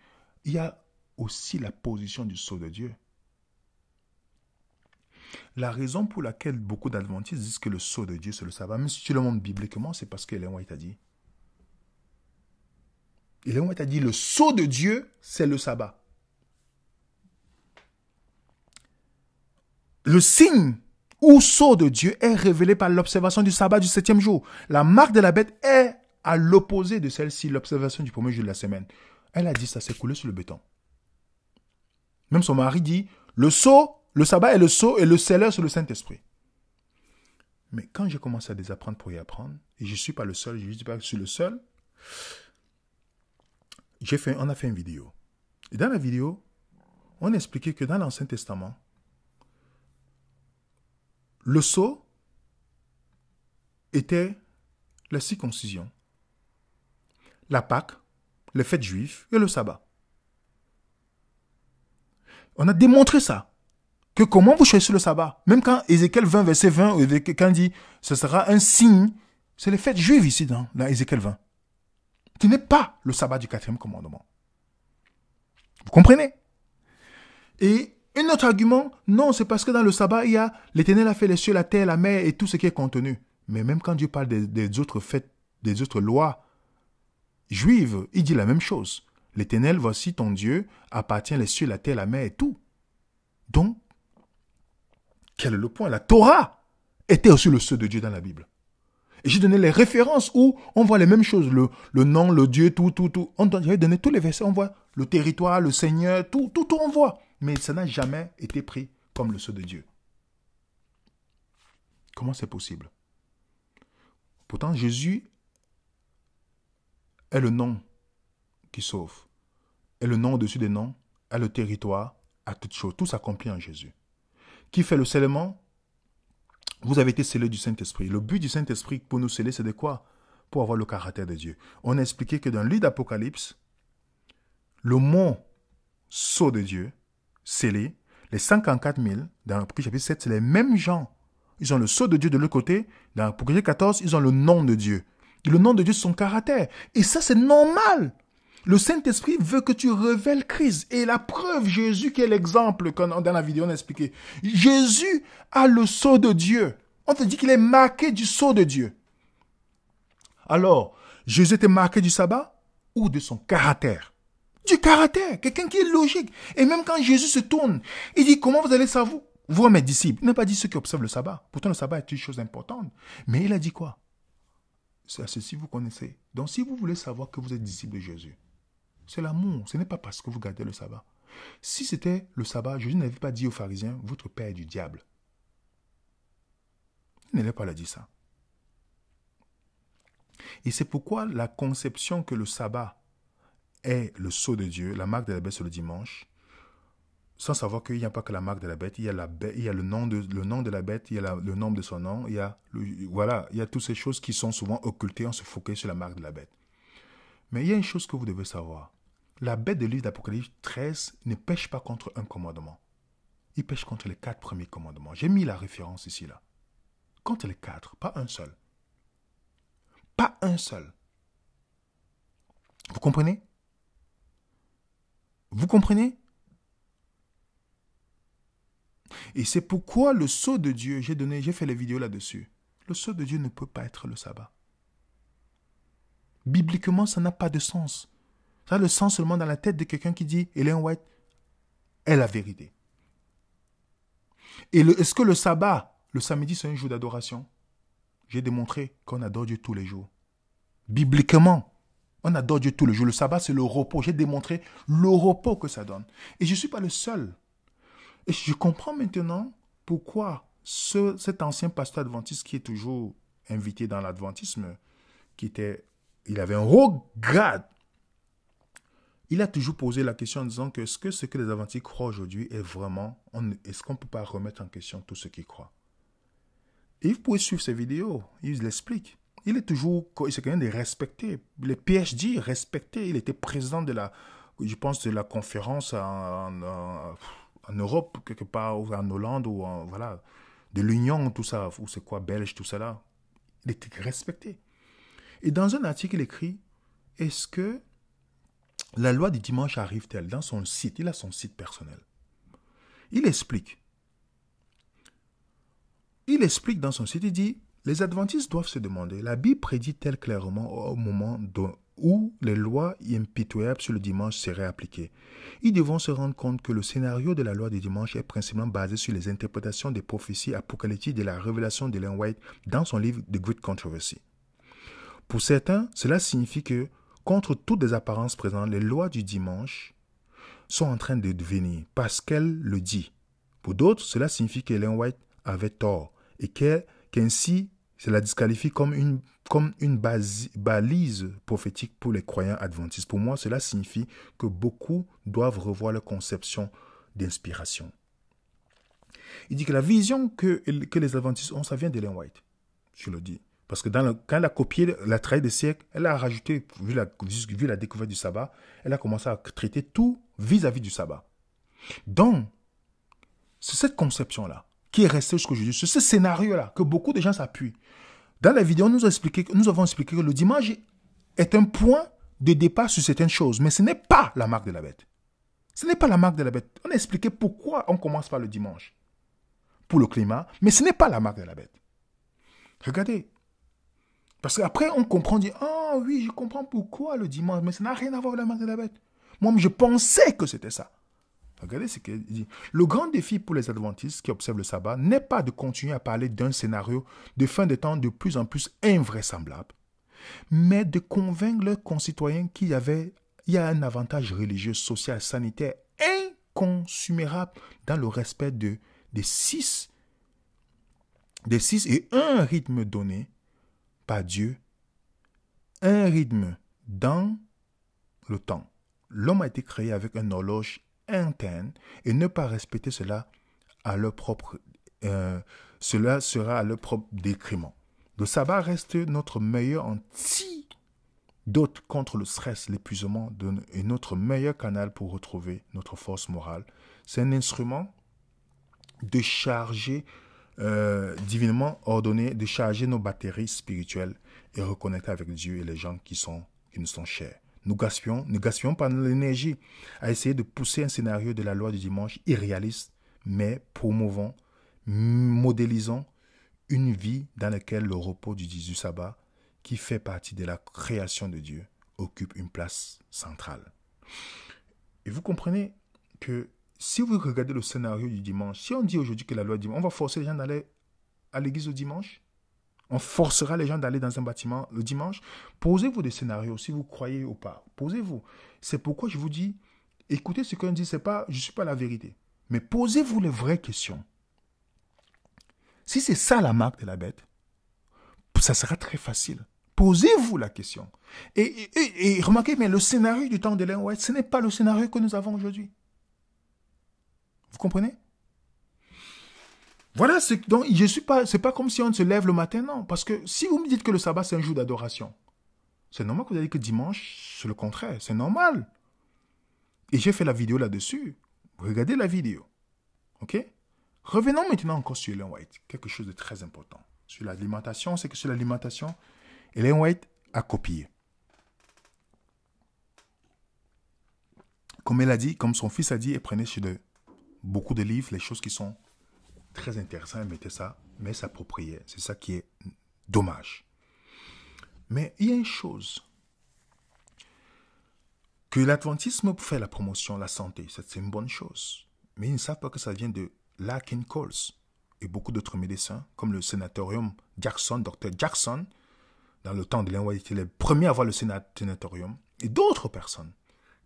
Speaker 1: il y a aussi la position du sceau de Dieu. La raison pour laquelle beaucoup d'adventistes disent que le sceau de Dieu, c'est le sabbat, même si tu le montres bibliquement, c'est parce qu'Ellen White a dit. Ellen White a dit, le sceau de Dieu, c'est le sabbat. Le signe ou sceau de Dieu est révélé par l'observation du sabbat du 7e jour. La marque de la bête est à l'opposé de celle-ci, l'observation du premier jour de la semaine. Elle a dit ça, c'est coulé sur le béton. Même son mari dit, le sceau, le sabbat est le sceau et le scelleur c'est le Saint-Esprit. Mais quand j'ai commencé à désapprendre pour y apprendre, et je ne suis pas le seul, je ne dis pas que je suis le seul, on a fait une vidéo. Et dans la vidéo, on a expliqué que dans l'Ancien Testament, le sceau était la circoncision, la Pâque, les fêtes juives et le sabbat. On a démontré ça. Que comment vous choisissez le sabbat? Même quand Ézéchiel 20, verset 20, quand il dit ce sera un signe, c'est les fêtes juives ici dans Ézéchiel 20. Ce n'est pas le sabbat du 4e commandement. Vous comprenez? Et un autre argument, non, c'est parce que dans le sabbat, l'Éternel a fait les cieux, la terre, la mer et tout ce qui est contenu. Mais même quand Dieu parle des autres fêtes, des autres lois juives, il dit la même chose. L'Éternel, voici ton Dieu, appartient les cieux, la terre, la mer et tout. Donc, quel est le point? La Torah était aussi le sceau de Dieu dans la Bible. Et j'ai donné les références où on voit les mêmes choses. Le nom, le Dieu, tout. J'avais donné tous les versets, on voit le territoire, le Seigneur, tout on voit. Mais ça n'a jamais été pris comme le sceau de Dieu. Comment c'est possible? Pourtant, Jésus est le nom qui sauve. Est le nom au-dessus des noms, est le territoire, à toute chose. Tout s'accomplit en Jésus. Qui fait le scellement? Vous avez été scellés du Saint-Esprit. Le but du Saint-Esprit pour nous sceller, c'est de quoi? Pour avoir le caractère de Dieu. On a expliqué que dans le livre d'Apocalypse, le mot sceau de Dieu, scellé, les 144 000, dans l'Apocalypse chapitre 7, c'est les mêmes gens. Ils ont le sceau de Dieu de l'autre côté. Dans l'Apocalypse 14, ils ont le nom de Dieu. Et le nom de Dieu, c'est son caractère. Et ça, c'est normal. Le Saint-Esprit veut que tu révèles Christ. Et la preuve, Jésus, qui est l'exemple, dans la vidéo, on a expliqué. Jésus a le sceau de Dieu. On te dit qu'il est marqué du sceau de Dieu. Alors, Jésus était marqué du sabbat ou de son caractère? Du caractère. Quelqu'un qui est logique. Et même quand Jésus se tourne, il dit, comment vous allez savoir, vous, mes disciples? Il n'a pas dit ceux qui observent le sabbat. Pourtant, le sabbat est une chose importante. Mais il a dit quoi? C'est à ceci vous connaissez. Donc, si vous voulez savoir que vous êtes disciples de Jésus, c'est l'amour. Ce n'est pas parce que vous gardez le sabbat. Si c'était le sabbat, Jésus n'avait pas dit aux pharisiens, votre père est du diable. Il n'avait pas dit ça. Et c'est pourquoi la conception que le sabbat est le sceau de Dieu, la marque de la bête sur le dimanche, sans savoir qu'il n'y a pas que la marque de la bête, il y a, il y a le nom de la bête, il y a le nombre de son nom, voilà, il y a toutes ces choses qui sont souvent occultées en se focalisant sur la marque de la bête. Mais il y a une chose que vous devez savoir. La bête de livre d'Apocalypse 13 ne pêche pas contre un commandement. Il pêche contre les 4 premiers commandements. J'ai mis la référence ici, là. Contre les 4, pas un seul. Pas un seul. Vous comprenez? Vous comprenez? Et c'est pourquoi le sceau de Dieu, j'ai fait les vidéos là-dessus. Le sceau de Dieu ne peut pas être le sabbat. Bibliquement, ça n'a pas de sens. Ça a le sens seulement dans la tête de quelqu'un qui dit Ellen White est la vérité. Et est-ce que le sabbat, le samedi, c'est un jour d'adoration? J'ai démontré qu'on adore Dieu tous les jours. Bibliquement, on adore Dieu tous les jours. Le sabbat, c'est le repos. J'ai démontré le repos que ça donne. Et je ne suis pas le seul. Et je comprends maintenant pourquoi cet ancien pasteur adventiste qui est toujours invité dans l'adventisme, il avait un haut grade. Il a toujours posé la question en disant que ce que les adventistes croient aujourd'hui est vraiment, est-ce qu'on ne peut pas remettre en question tout ce qu'ils croient? Et vous pouvez suivre ses vidéos, il l'explique. Il est toujours, c'est quelqu'un de respecté. Les PhD respecté. Il était président de la conférence en Europe, quelque part, ou en Hollande, ou voilà, de l'Union, tout ça, ou c'est quoi, belge, tout ça là. Il était respecté. Et dans un article, il écrit, est-ce que la loi du dimanche arrive-t-elle? Dans son site, il a son site personnel. Il explique dans son site, il dit, les adventistes doivent se demander, la Bible prédit-elle clairement au moment où les lois impitoyables sur le dimanche seraient appliquées? Ils devront se rendre compte que le scénario de la loi du dimanche est principalement basé sur les interprétations des prophéties apocalyptiques de la révélation d'Ellen White dans son livre The Great Controversy. Pour certains, cela signifie que, contre toutes les apparences présentes, les lois du dimanche sont en train de devenir, parce qu'elle le dit. Pour d'autres, cela signifie qu'Ellen White avait tort et qu'ainsi, cela disqualifie comme une balise prophétique pour les croyants adventistes. Pour moi, cela signifie que beaucoup doivent revoir leur conception d'inspiration. Il dit que la vision que les adventistes ont, ça vient d'Ellen White. Je le dis. Parce que quand elle a copié la travail des siècles, elle a rajouté, vu la découverte du sabbat, elle a commencé à traiter tout vis-à-vis du sabbat. Donc, c'est cette conception-là qui est restée jusqu'aujourd'hui. C'est ce scénario-là que beaucoup de gens s'appuient. Dans la vidéo, nous avons expliqué que le dimanche est un point de départ sur certaines choses, mais ce n'est pas la marque de la bête. Ce n'est pas la marque de la bête. On a expliqué pourquoi on commence par le dimanche. Pour le climat, mais ce n'est pas la marque de la bête. Regardez. Parce qu'après, on comprend, on dit, ah oui, je comprends pourquoi le dimanche, mais ça n'a rien à voir avec la marque de la bête. Moi, je pensais que c'était ça. Regardez ce qu'il dit. Le grand défi pour les adventistes qui observent le sabbat n'est pas de continuer à parler d'un scénario de fin de temps de plus en plus invraisemblable, mais de convaincre leurs concitoyens qu'il y a un avantage religieux, social, sanitaire inconsommable dans le respect des 6 et un rythme donné par Dieu, un rythme dans le temps. L'homme a été créé avec une horloge interne et ne pas respecter cela cela sera à leur propre détriment. Le sabbat reste notre meilleur antidote contre le stress, l'épuisement et notre meilleur canal pour retrouver notre force morale. C'est un instrument de charger divinement ordonné, de charger nos batteries spirituelles et reconnecter avec Dieu et les gens qui nous sont chers. Ne gaspillons pas l'énergie à essayer de pousser un scénario de la loi du dimanche irréaliste, mais modélisons une vie dans laquelle le repos du sabbat, qui fait partie de la création de Dieu, occupe une place centrale. Et vous comprenez que si vous regardez le scénario du dimanche, si on dit aujourd'hui que la loi du dimanche, on va forcer les gens d'aller à l'église le dimanche, on forcera les gens d'aller dans un bâtiment le dimanche. Posez-vous des scénarios, si vous croyez ou pas. Posez-vous. C'est pourquoi je vous dis, écoutez ce qu'on dit, je ne suis pas la vérité. Mais posez-vous les vraies questions. Si c'est ça la marque de la bête, ça sera très facile. Posez-vous la question. Et remarquez, mais le scénario du temps d'Ellen White, ce n'est pas le scénario que nous avons aujourd'hui. Vous comprenez? Voilà, donc je suis pas, c'est pas comme si on se lève le matin, non. Parce que si vous me dites que le sabbat, c'est un jour d'adoration, c'est normal que vous allez dire que dimanche, c'est le contraire. C'est normal. Et j'ai fait la vidéo là-dessus. Regardez la vidéo. OK? Revenons maintenant encore sur Ellen White. Quelque chose de très important. Sur l'alimentation, c'est que sur l'alimentation, Ellen White a copié. Comme elle a dit, comme son fils a dit, elle prenait sur beaucoup de livres, les choses qui sont très intéressantes, elle mettait ça, mais elle s'appropriait. C'est ça qui est dommage. Mais il y a une chose. Que l'adventisme fait la promotion, la santé, c'est une bonne chose. Mais ils ne savent pas que ça vient de Larkin Coles et beaucoup d'autres médecins, comme le sénatorium Jackson, Dr. Jackson, dans le temps de Ellen White, était le premier à avoir le sénatorium, et d'autres personnes,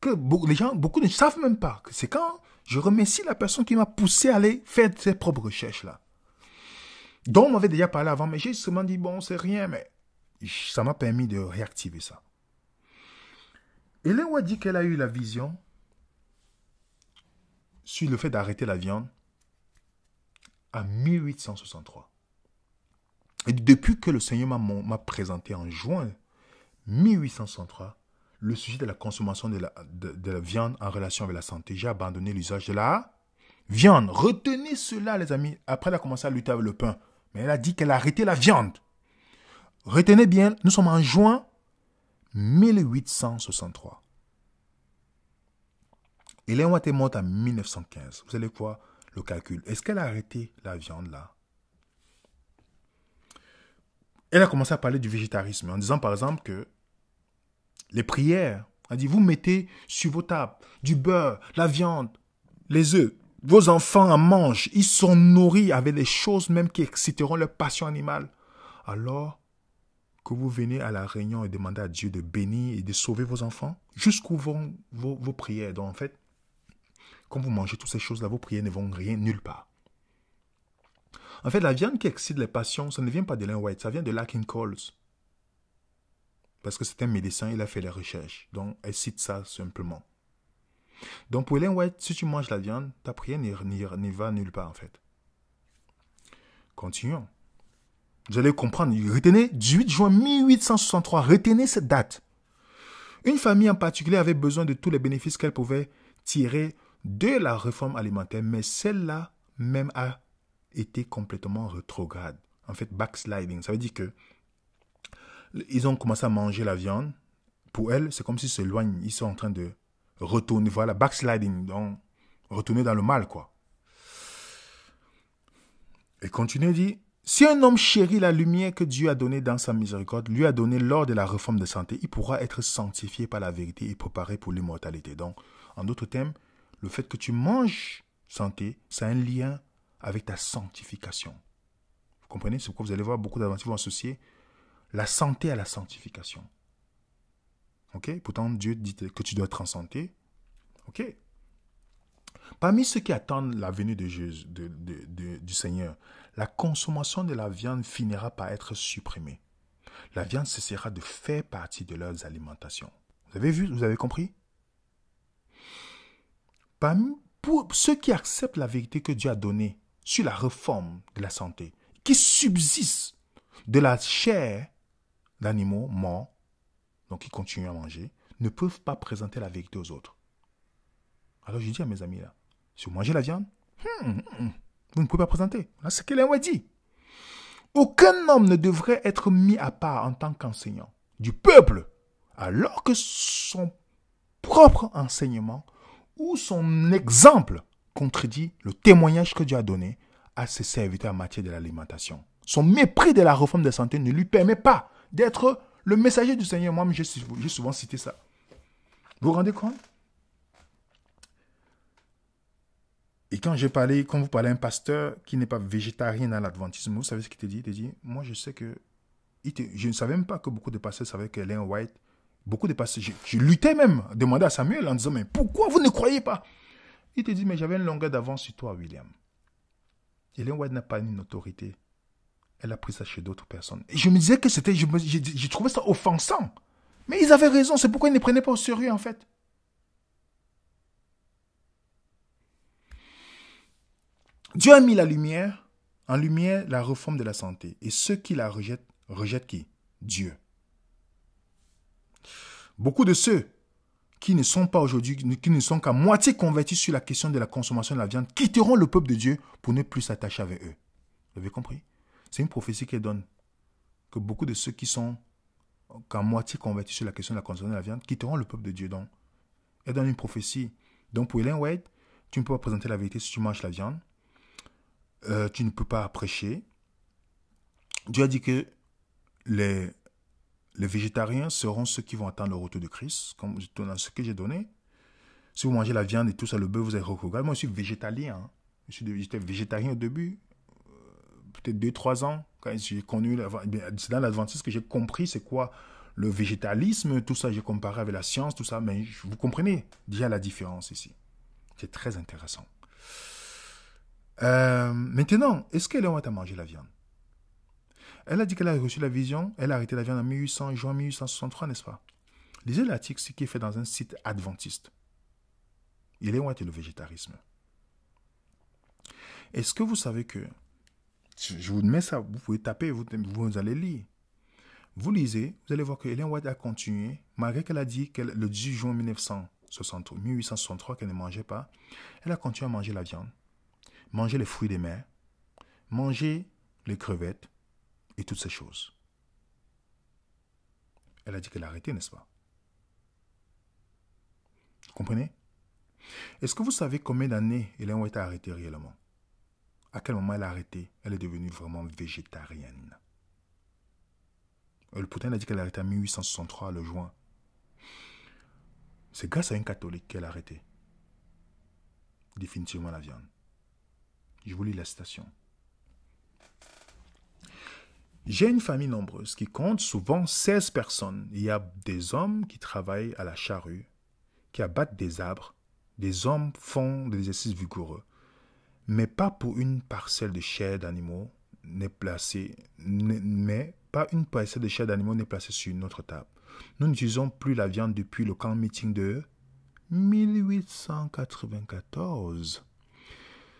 Speaker 1: que les gens, beaucoup ne savent même pas. C'est quand je remercie la personne qui m'a poussé à aller faire ses propres recherches là. dont on m'avait déjà parlé avant, mais j'ai seulement dit, bon, c'est rien, mais ça m'a permis de réactiver ça. Ellen White dit qu'elle a eu la vision sur le fait d'arrêter la viande en 1863. Et depuis que le Seigneur m'a présenté en juin 1863 le sujet de la consommation de la viande en relation avec la santé, j'ai abandonné l'usage de la viande. Retenez cela, les amis. Après, elle a commencé à lutter avec le pain. Mais elle a dit qu'elle a arrêté la viande. Retenez bien, nous sommes en juin 1863. Ellen White est morte en 1915. Vous allez voir le calcul. Est-ce qu'elle a arrêté la viande là? Elle a commencé à parler du végétarisme en disant par exemple que les prières, elle dit vous mettez sur vos tables du beurre, la viande, les œufs. Vos enfants en mangent. Ils sont nourris avec des choses même qui exciteront leur passion animale. Alors que vous venez à la réunion et demandez à Dieu de bénir et de sauver vos enfants, jusqu'où vont vos prières? Donc en fait, quand vous mangez toutes ces choses-là, vos prières ne vont rien nulle part. En fait, la viande qui excite les passions, ça ne vient pas d'Ellen White, ça vient de Larkin Coles. Parce que c'est un médecin, il a fait les recherches. Donc, elle cite ça simplement. Donc, pour Ellen White, si tu manges la viande, ta prière n'y va nulle part, en fait. Continuons. Vous allez comprendre. Retenez 18 juin 1863. Retenez cette date. Une famille en particulier avait besoin de tous les bénéfices qu'elle pouvait tirer de la réforme alimentaire, mais celle-là même a été complètement rétrograde. En fait, backsliding. Ça veut dire que ils ont commencé à manger la viande. Pour elle, c'est comme s'ils s'éloignent. Ils sont en train de retourner. Voilà, backsliding. Donc, retourner dans le mal, quoi. Et continue, dit, si un homme chérit la lumière que Dieu a donnée dans sa miséricorde, lui a donnée lors de la réforme de santé, il pourra être sanctifié par la vérité et préparé pour l'immortalité. Donc, en d'autres termes, le fait que tu manges santé, ça a un lien avec ta sanctification. Vous comprenez? C'est pourquoi vous allez voir beaucoup d'adventistes vont associer la santé à la sanctification. Ok? Pourtant, Dieu dit que tu dois être en santé. Ok? Parmi ceux qui attendent la venue de Jésus, du Seigneur, la consommation de la viande finira par être supprimée. La viande cessera de faire partie de leurs alimentations. Vous avez vu? Vous avez compris? Pour ceux qui acceptent la vérité que Dieu a donnée sur la réforme de la santé, qui subsistent de la chair d'animaux morts, donc qui continuent à manger, ne peuvent pas présenter la vérité aux autres. Alors je dis à mes amis là, si vous mangez la viande, vous ne pouvez pas présenter. Là, c'est ce qu'Ellen White dit. Aucun homme ne devrait être mis à part en tant qu'enseignant du peuple, alors que son propre enseignement ou son exemple contredit le témoignage que Dieu a donné à ses serviteurs en matière de l'alimentation. Son mépris de la réforme de santé ne lui permet pas d'être le messager du Seigneur. Moi, j'ai souvent cité ça. Vous vous rendez compte? Et quand vous parlez à un pasteur qui n'est pas végétarien dans l'adventisme, vous savez ce qu'il te dit? Il te dit, moi je sais que... je ne savais même pas que beaucoup de pasteurs savaient que Ellen White, beaucoup de pasteurs, je luttais même, demandais à Samuel en disant, mais pourquoi vous ne croyez pas? Il te dit, mais j'avais une longueur d'avance sur toi, William. Ellen White n'a pas une autorité. Elle a pris ça chez d'autres personnes. Et je me disais que c'était... J'ai trouvé ça offensant. Mais ils avaient raison, c'est pourquoi ils ne prenaient pas au sérieux en fait. Dieu a mis en lumière la réforme de la santé. Et ceux qui la rejettent qui? Dieu. Beaucoup de ceux qui ne sont pas aujourd'hui, qui ne sont qu'à moitié convertis sur la question de la consommation de la viande, quitteront le peuple de Dieu pour ne plus s'attacher avec eux. Vous avez compris? C'est une prophétie qui donne que beaucoup de ceux qui sont qu'à moitié convertis sur la question de la consommation de la viande quitteront le peuple de Dieu. Donc, elle donne une prophétie. Donc, pour Ellen White, tu ne peux pas présenter la vérité si tu manges la viande. Tu ne peux pas prêcher. Dieu a dit que les végétariens seront ceux qui vont attendre le retour de Christ, comme dans ce que j'ai donné. Si vous mangez la viande et tout ça, le bœuf, vous êtes recouvert. Moi, je suis végétalien. Hein. J'étais végétarien au début, peut-être 2-3 ans, quand j'ai connu, c'est dans l'Adventisme que j'ai compris c'est quoi le végétalisme, tout ça, j'ai comparé avec la science, tout ça, mais vous comprenez déjà la différence ici. C'est très intéressant. Maintenant, est-ce qu'elle a mangé la viande? Elle a dit qu'elle a reçu la vision, elle a arrêté la viande en juin 1863, n'est-ce pas? Lisez l'article, ce qui est fait dans un site adventiste. Il est où est le végétarisme? Est-ce que vous savez que, je vous mets ça, vous pouvez taper, vous allez lire. Vous lisez, vous allez voir que Ellen White a continué, malgré qu'elle a dit que le 10 juin 1863 qu'elle ne mangeait pas, elle a continué à manger la viande, manger les fruits des mers, manger les crevettes et toutes ces choses. Elle a dit qu'elle a arrêté, n'est-ce pas? Vous comprenez? Est-ce que vous savez combien d'années Ellen White a arrêté réellement? À quel moment elle a arrêté? Elle est devenue vraiment végétarienne. Pourtant, elle a dit qu'elle a arrêté en 1863, le juin. C'est grâce à une catholique qu'elle a arrêté définitivement la viande. Je vous lis la citation. J'ai une famille nombreuse qui compte souvent 16 personnes. Il y a des hommes qui travaillent à la charrue, qui abattent des arbres. Des hommes font des exercices vigoureux. Mais pas pour une parcelle de chair d'animaux n'est placée, mais pas une parcelle de chair d'animaux n'est placée sur notre table. Nous n'utilisons plus la viande depuis le camp meeting de 1894.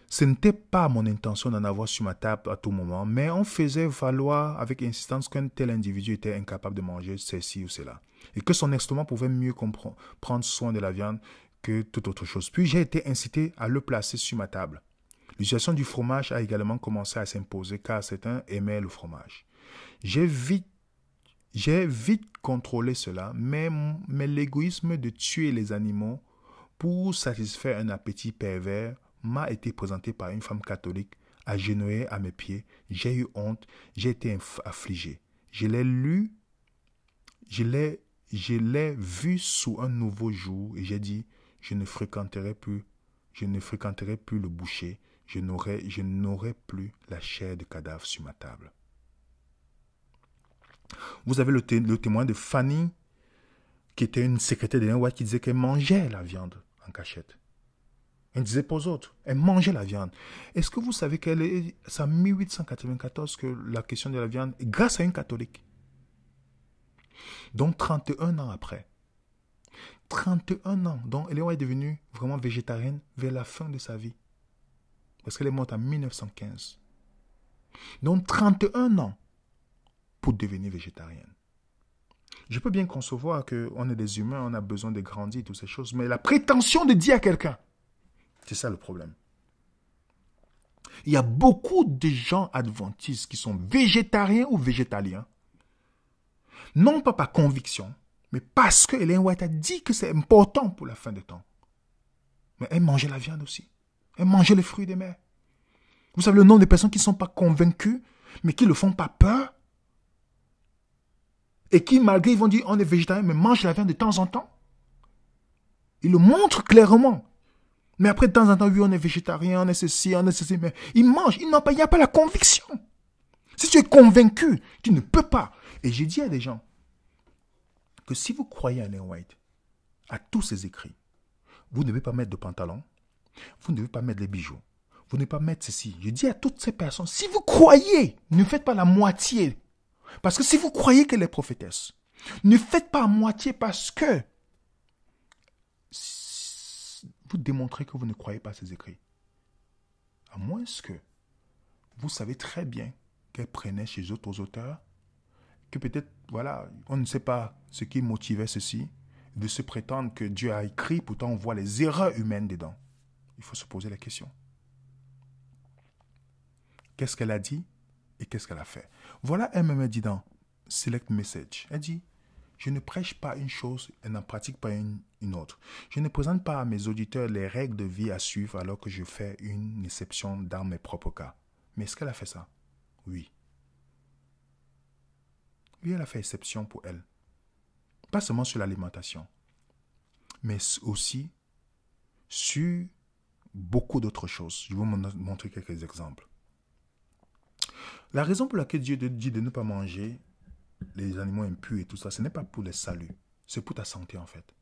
Speaker 1: Ce n'était pas mon intention d'en avoir sur ma table à tout moment, mais on faisait valoir avec insistance qu'un tel individu était incapable de manger ceci ou cela, et que son estomac pouvait mieux prendre soin de la viande que toute autre chose. Puis j'ai été incité à le placer sur ma table. L'utilisation du fromage a également commencé à s'imposer car certains aimaient le fromage. J'ai vite contrôlé cela, mais l'égoïsme de tuer les animaux pour satisfaire un appétit pervers m'a été présenté par une femme catholique agenouillée à mes pieds. J'ai eu honte, j'ai été affligé. Je l'ai vu sous un nouveau jour et j'ai dit, je ne fréquenterai plus le boucher, je n'aurai plus la chair de cadavre sur ma table. Vous avez le témoin de Fanny, qui était une secrétaire d'Ellen White, qui disait qu'elle mangeait la viande en cachette. Elle ne disait pas aux autres, elle mangeait la viande. Est-ce que vous savez c'est en 1894 que la question de la viande, grâce à une catholique, donc 31 ans après, 31 ans, donc Ellen White est devenue vraiment végétarienne vers la fin de sa vie. Parce qu'elle est morte en 1915. Donc 31 ans pour devenir végétarienne. Je peux bien concevoir qu'on est des humains, on a besoin de grandir, toutes ces choses, mais la prétention de dire à quelqu'un, c'est ça le problème. Il y a beaucoup de gens adventistes qui sont végétariens ou végétaliens, non pas par conviction, mais parce que Ellen White a dit que c'est important pour la fin des temps. Mais elle mangeait la viande aussi. Elle mangeait les fruits des mers. Vous savez le nombre de personnes qui ne sont pas convaincues, mais qui ne le font pas peur, et qui, malgré, ils vont dire, on est végétarien, mais mangent la viande de temps en temps. Ils le montrent clairement. Mais après, de temps en temps, oui, on est végétarien, on est ceci, mais ils mangent, il n'y a pas la conviction. Si tu es convaincu, tu ne peux pas. Et j'ai dit à des gens que si vous croyez à Ellen White, à tous ses écrits, vous ne devez pas mettre de pantalon, vous ne devez pas mettre les bijoux, vous ne devez pas mettre ceci. Je dis à toutes ces personnes, si vous croyez, ne faites pas la moitié. Parce que si vous croyez qu'elle est prophétesse, ne faites pas à moitié parce que vous démontrez que vous ne croyez pas à ses écrits. À moins que vous savez très bien qu'elle prenait chez d'autres auteurs, que peut-être, voilà, on ne sait pas ce qui motivait ceci, de se prétendre que Dieu a écrit, pourtant on voit les erreurs humaines dedans. Il faut se poser la question. Qu'est-ce qu'elle a dit et qu'est-ce qu'elle a fait? Voilà, elle me dit dans Select Message, elle dit, je ne prêche pas une chose et n'en pratique pas une autre. Je ne présente pas à mes auditeurs les règles de vie à suivre alors que je fais une exception dans mes propres cas. Mais est-ce qu'elle a fait ça? Oui. Oui, elle a fait exception pour elle. Pas seulement sur l'alimentation, mais aussi sur beaucoup d'autres choses. Je vais vous montrer quelques exemples. La raison pour laquelle Dieu dit de ne pas manger les animaux impurs et tout ça, ce n'est pas pour le salut. C'est pour ta santé en fait.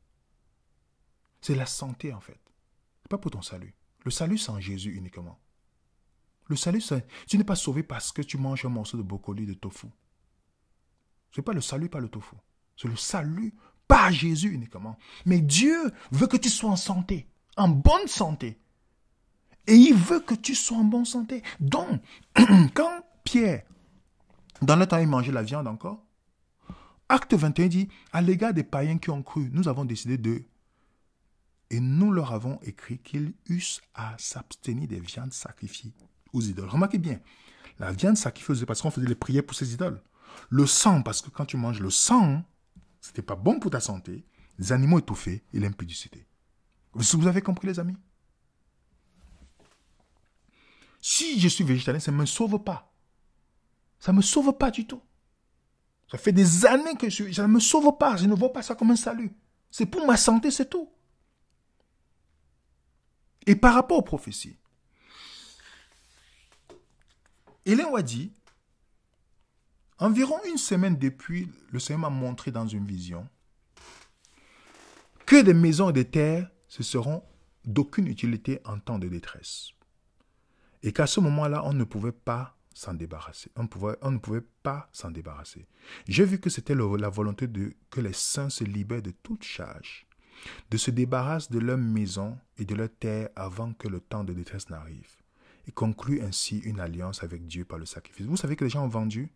Speaker 1: C'est la santé en fait. C'est pas pour ton salut. Le salut, c'est en Jésus uniquement. Le salut, c'est... Tu n'es pas sauvé parce que tu manges un morceau de brocoli, de tofu. Ce n'est pas le salut, pas le tofu. C'est le salut par Jésus uniquement. Mais Dieu veut que tu sois en santé, en bonne santé. Et il veut que tu sois en bonne santé. Donc, quand Pierre, dans le temps, il mangeait la viande encore, Acte 21 dit, à l'égard des païens qui ont cru, nous avons décidé de... Et nous leur avons écrit qu'ils eussent à s'abstenir des viandes sacrifiées aux idoles. Remarquez bien, la viande sacrifiée aux idoles, parce qu'on faisait les prières pour ces idoles. Le sang, parce que quand tu manges le sang, c'était pas bon pour ta santé. Les animaux étouffés et l'impudicité. Vous avez compris, les amis? Si je suis végétalien, ça ne me sauve pas. Ça ne me sauve pas du tout. Ça fait des années que ça ne me sauve pas. Je ne vois pas ça comme un salut. C'est pour ma santé, c'est tout. Et par rapport aux prophéties, Ellen Wadi, environ une semaine depuis, le Seigneur m'a montré dans une vision que des maisons et des terres ce seront d'aucune utilité en temps de détresse. Et qu'à ce moment-là, on ne pouvait pas s'en débarrasser. On ne pouvait pas s'en débarrasser. J'ai vu que c'était la volonté que les saints se libèrent de toute charge, de se débarrasser de leur maison et de leur terre avant que le temps de détresse n'arrive, et concluent ainsi une alliance avec Dieu par le sacrifice. Vous savez que les gens ont vendu.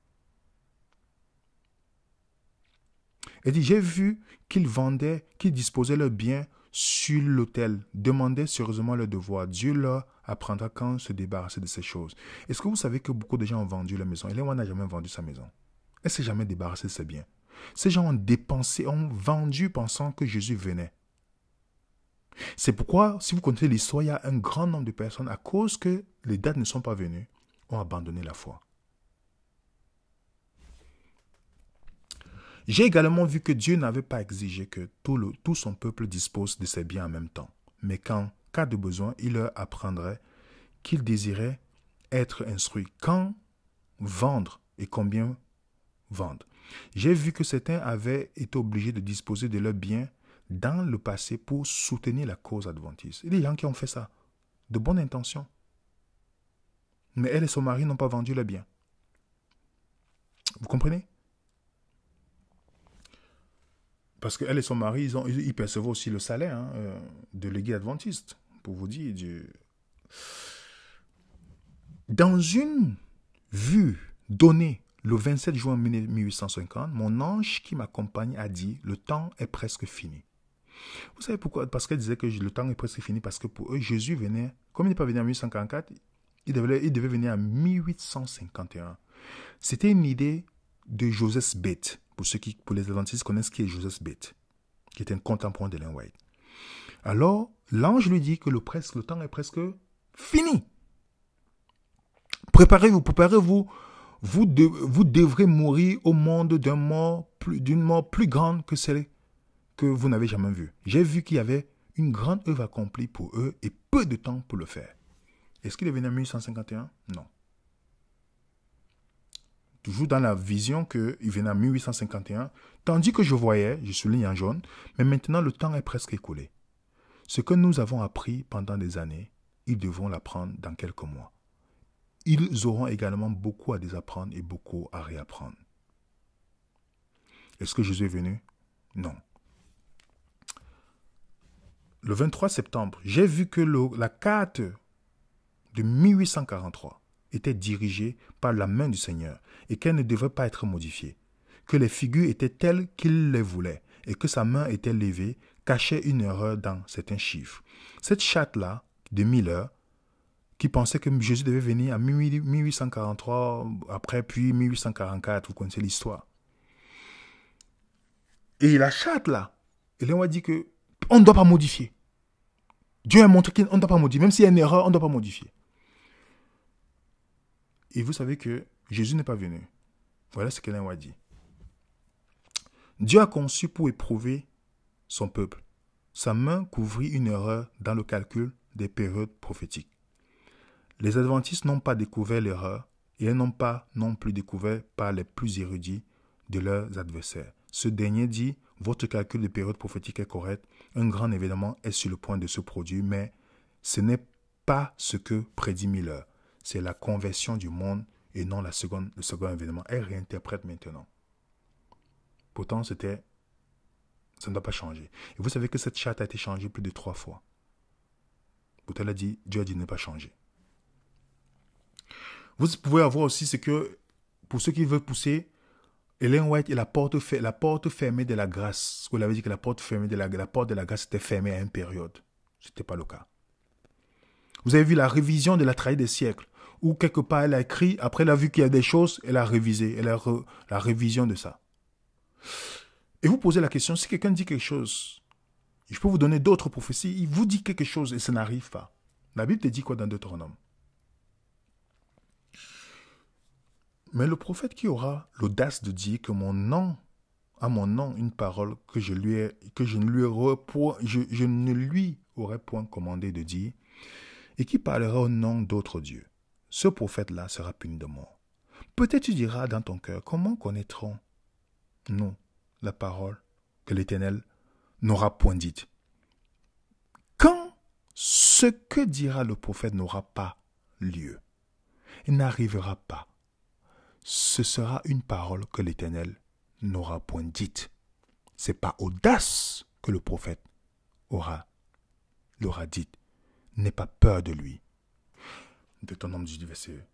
Speaker 1: Et dit, j'ai vu qu'ils vendaient, qu'ils disposaient leurs biens sur l'autel, demandaient sérieusement leur devoir. Dieu leur apprendra quand se débarrasser de ces choses. Est-ce que vous savez que beaucoup de gens ont vendu leur maison? Ellen White n'a jamais vendu sa maison. Elle ne s'est jamais débarrassée de ses biens. Ces gens ont dépensé, ont vendu pensant que Jésus venait. C'est pourquoi, si vous connaissez l'histoire, il y a un grand nombre de personnes, à cause que les dates ne sont pas venues, ont abandonné la foi. J'ai également vu que Dieu n'avait pas exigé que tout son peuple dispose de ses biens en même temps, mais qu'en cas de besoin, il leur apprendrait qu'ils désiraient être instruits quand vendre et combien vendre. J'ai vu que certains avaient été obligés de disposer de leurs biens dans le passé pour soutenir la cause adventiste. Il y a des gens qui ont fait ça, de bonne intention. Mais elle et son mari n'ont pas vendu leurs biens. Vous comprenez? Parce qu'elle et son mari, ils percevaient aussi le salaire de l'église adventiste. Pour vous dire, Dieu. Dans une vue donnée le 27 juin 1850, mon ange qui m'accompagne a dit « Le temps est presque fini ». Vous savez pourquoi? Parce qu'elle disait que le temps est presque fini, parce que pour eux, Jésus venait, comme il n'est pas venu en 1844, il devait venir en 1851. C'était une idée de Joseph Smith. Pour les adventistes connaissent qui est Joseph Smith, qui était un contemporain d'Ellen White. Alors, l'ange lui dit que le temps est presque fini. Préparez-vous. Vous devrez mourir au monde d'une mort plus grande que celle que vous n'avez jamais vue. J'ai vu qu'il y avait une grande œuvre accomplie pour eux et peu de temps pour le faire. Est-ce qu'il est venu en 1851? Non. Toujours dans la vision qu'il venait en 1851, tandis que je voyais, je souligne en jaune, mais maintenant le temps est presque écoulé. Ce que nous avons appris pendant des années, ils devront l'apprendre dans quelques mois. Ils auront également beaucoup à désapprendre et beaucoup à réapprendre. Est-ce que Jésus est venu? Non. Le 23 septembre, j'ai vu que la carte de 1843 était dirigée par la main du Seigneur et qu'elle ne devrait pas être modifiée, que les figures étaient telles qu'il les voulait et que sa main était levée cachait une erreur dans certains chiffres. Cette charte-là de Miller, qui pensait que Jésus devait venir en 1843, après puis 1844, vous connaissez l'histoire. Et la charte là, Ellen White dit que on ne doit pas modifier. Dieu a montré qu'on ne doit pas modifier. Même s'il y a une erreur, on ne doit pas modifier. Et vous savez que Jésus n'est pas venu. Voilà ce qu'Ellen White dit. Dieu a conçu pour éprouver son peuple. Sa main couvrit une erreur dans le calcul des périodes prophétiques. Les adventistes n'ont pas découvert l'erreur et elles n'ont pas non plus découvert par les plus érudits de leurs adversaires. Ce dernier dit, votre calcul de période prophétique est correct, un grand événement est sur le point de se produire, mais ce n'est pas ce que prédit Miller. C'est la conversion du monde et non le second événement. Elle réinterprète maintenant. Pourtant, ça ne doit pas changer. Et vous savez que cette charte a été changée plus de 3 fois. Pourtant, Dieu a dit ne pas changer. Vous pouvez avoir aussi ce que, pour ceux qui veulent pousser, Ellen White et la porte fermée de la grâce. Vous l'avez dit que la porte de la grâce était fermée à une période. Ce n'était pas le cas. Vous avez vu la révision de la trahie des siècles, où quelque part elle a écrit, après elle a vu qu'il y a des choses, elle a révisé, la révision de ça. Et vous posez la question, si quelqu'un dit quelque chose, je peux vous donner d'autres prophéties, il vous dit quelque chose et ça n'arrive pas. La Bible te dit quoi dans Deutéronome? Mais le prophète qui aura l'audace de dire que à mon nom, une parole que je ne lui aurais point commandé de dire, et qui parlera au nom d'autres dieux, ce prophète-là sera puni de mort. Peut-être tu diras dans ton cœur, comment connaîtrons-nous la parole que l'Éternel n'aura point dite? Quand ce que dira le prophète n'aura pas lieu, il n'arrivera pas, ce sera une parole que l'Éternel n'aura point dite. C'est par audace que le prophète l'aura dite. N'aie pas peur de lui. Deutéronome 18, verset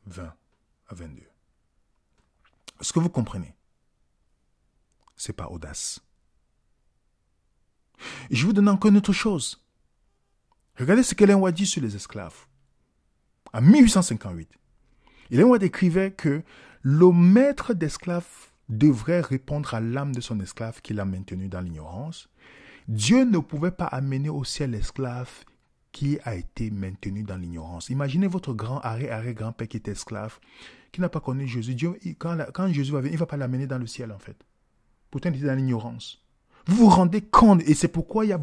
Speaker 1: 20 à 22. Est-ce que vous comprenez? C'est pas audace. Et je vous donne encore une autre chose. Regardez ce qu'Ellen White dit sur les esclaves. En 1858, Ellen White écrivait que le maître d'esclaves devrait répondre à l'âme de son esclave qu'il a maintenu dans l'ignorance. Dieu ne pouvait pas amener au ciel l'esclave qui a été maintenu dans l'ignorance. Imaginez votre arrière-grand-père qui était esclave, qui n'a pas connu Jésus. Dieu, quand Jésus va venir, il ne va pas l'amener dans le ciel en fait. Pourtant, il était dans l'ignorance. Vous vous rendez compte, et c'est pourquoi il y a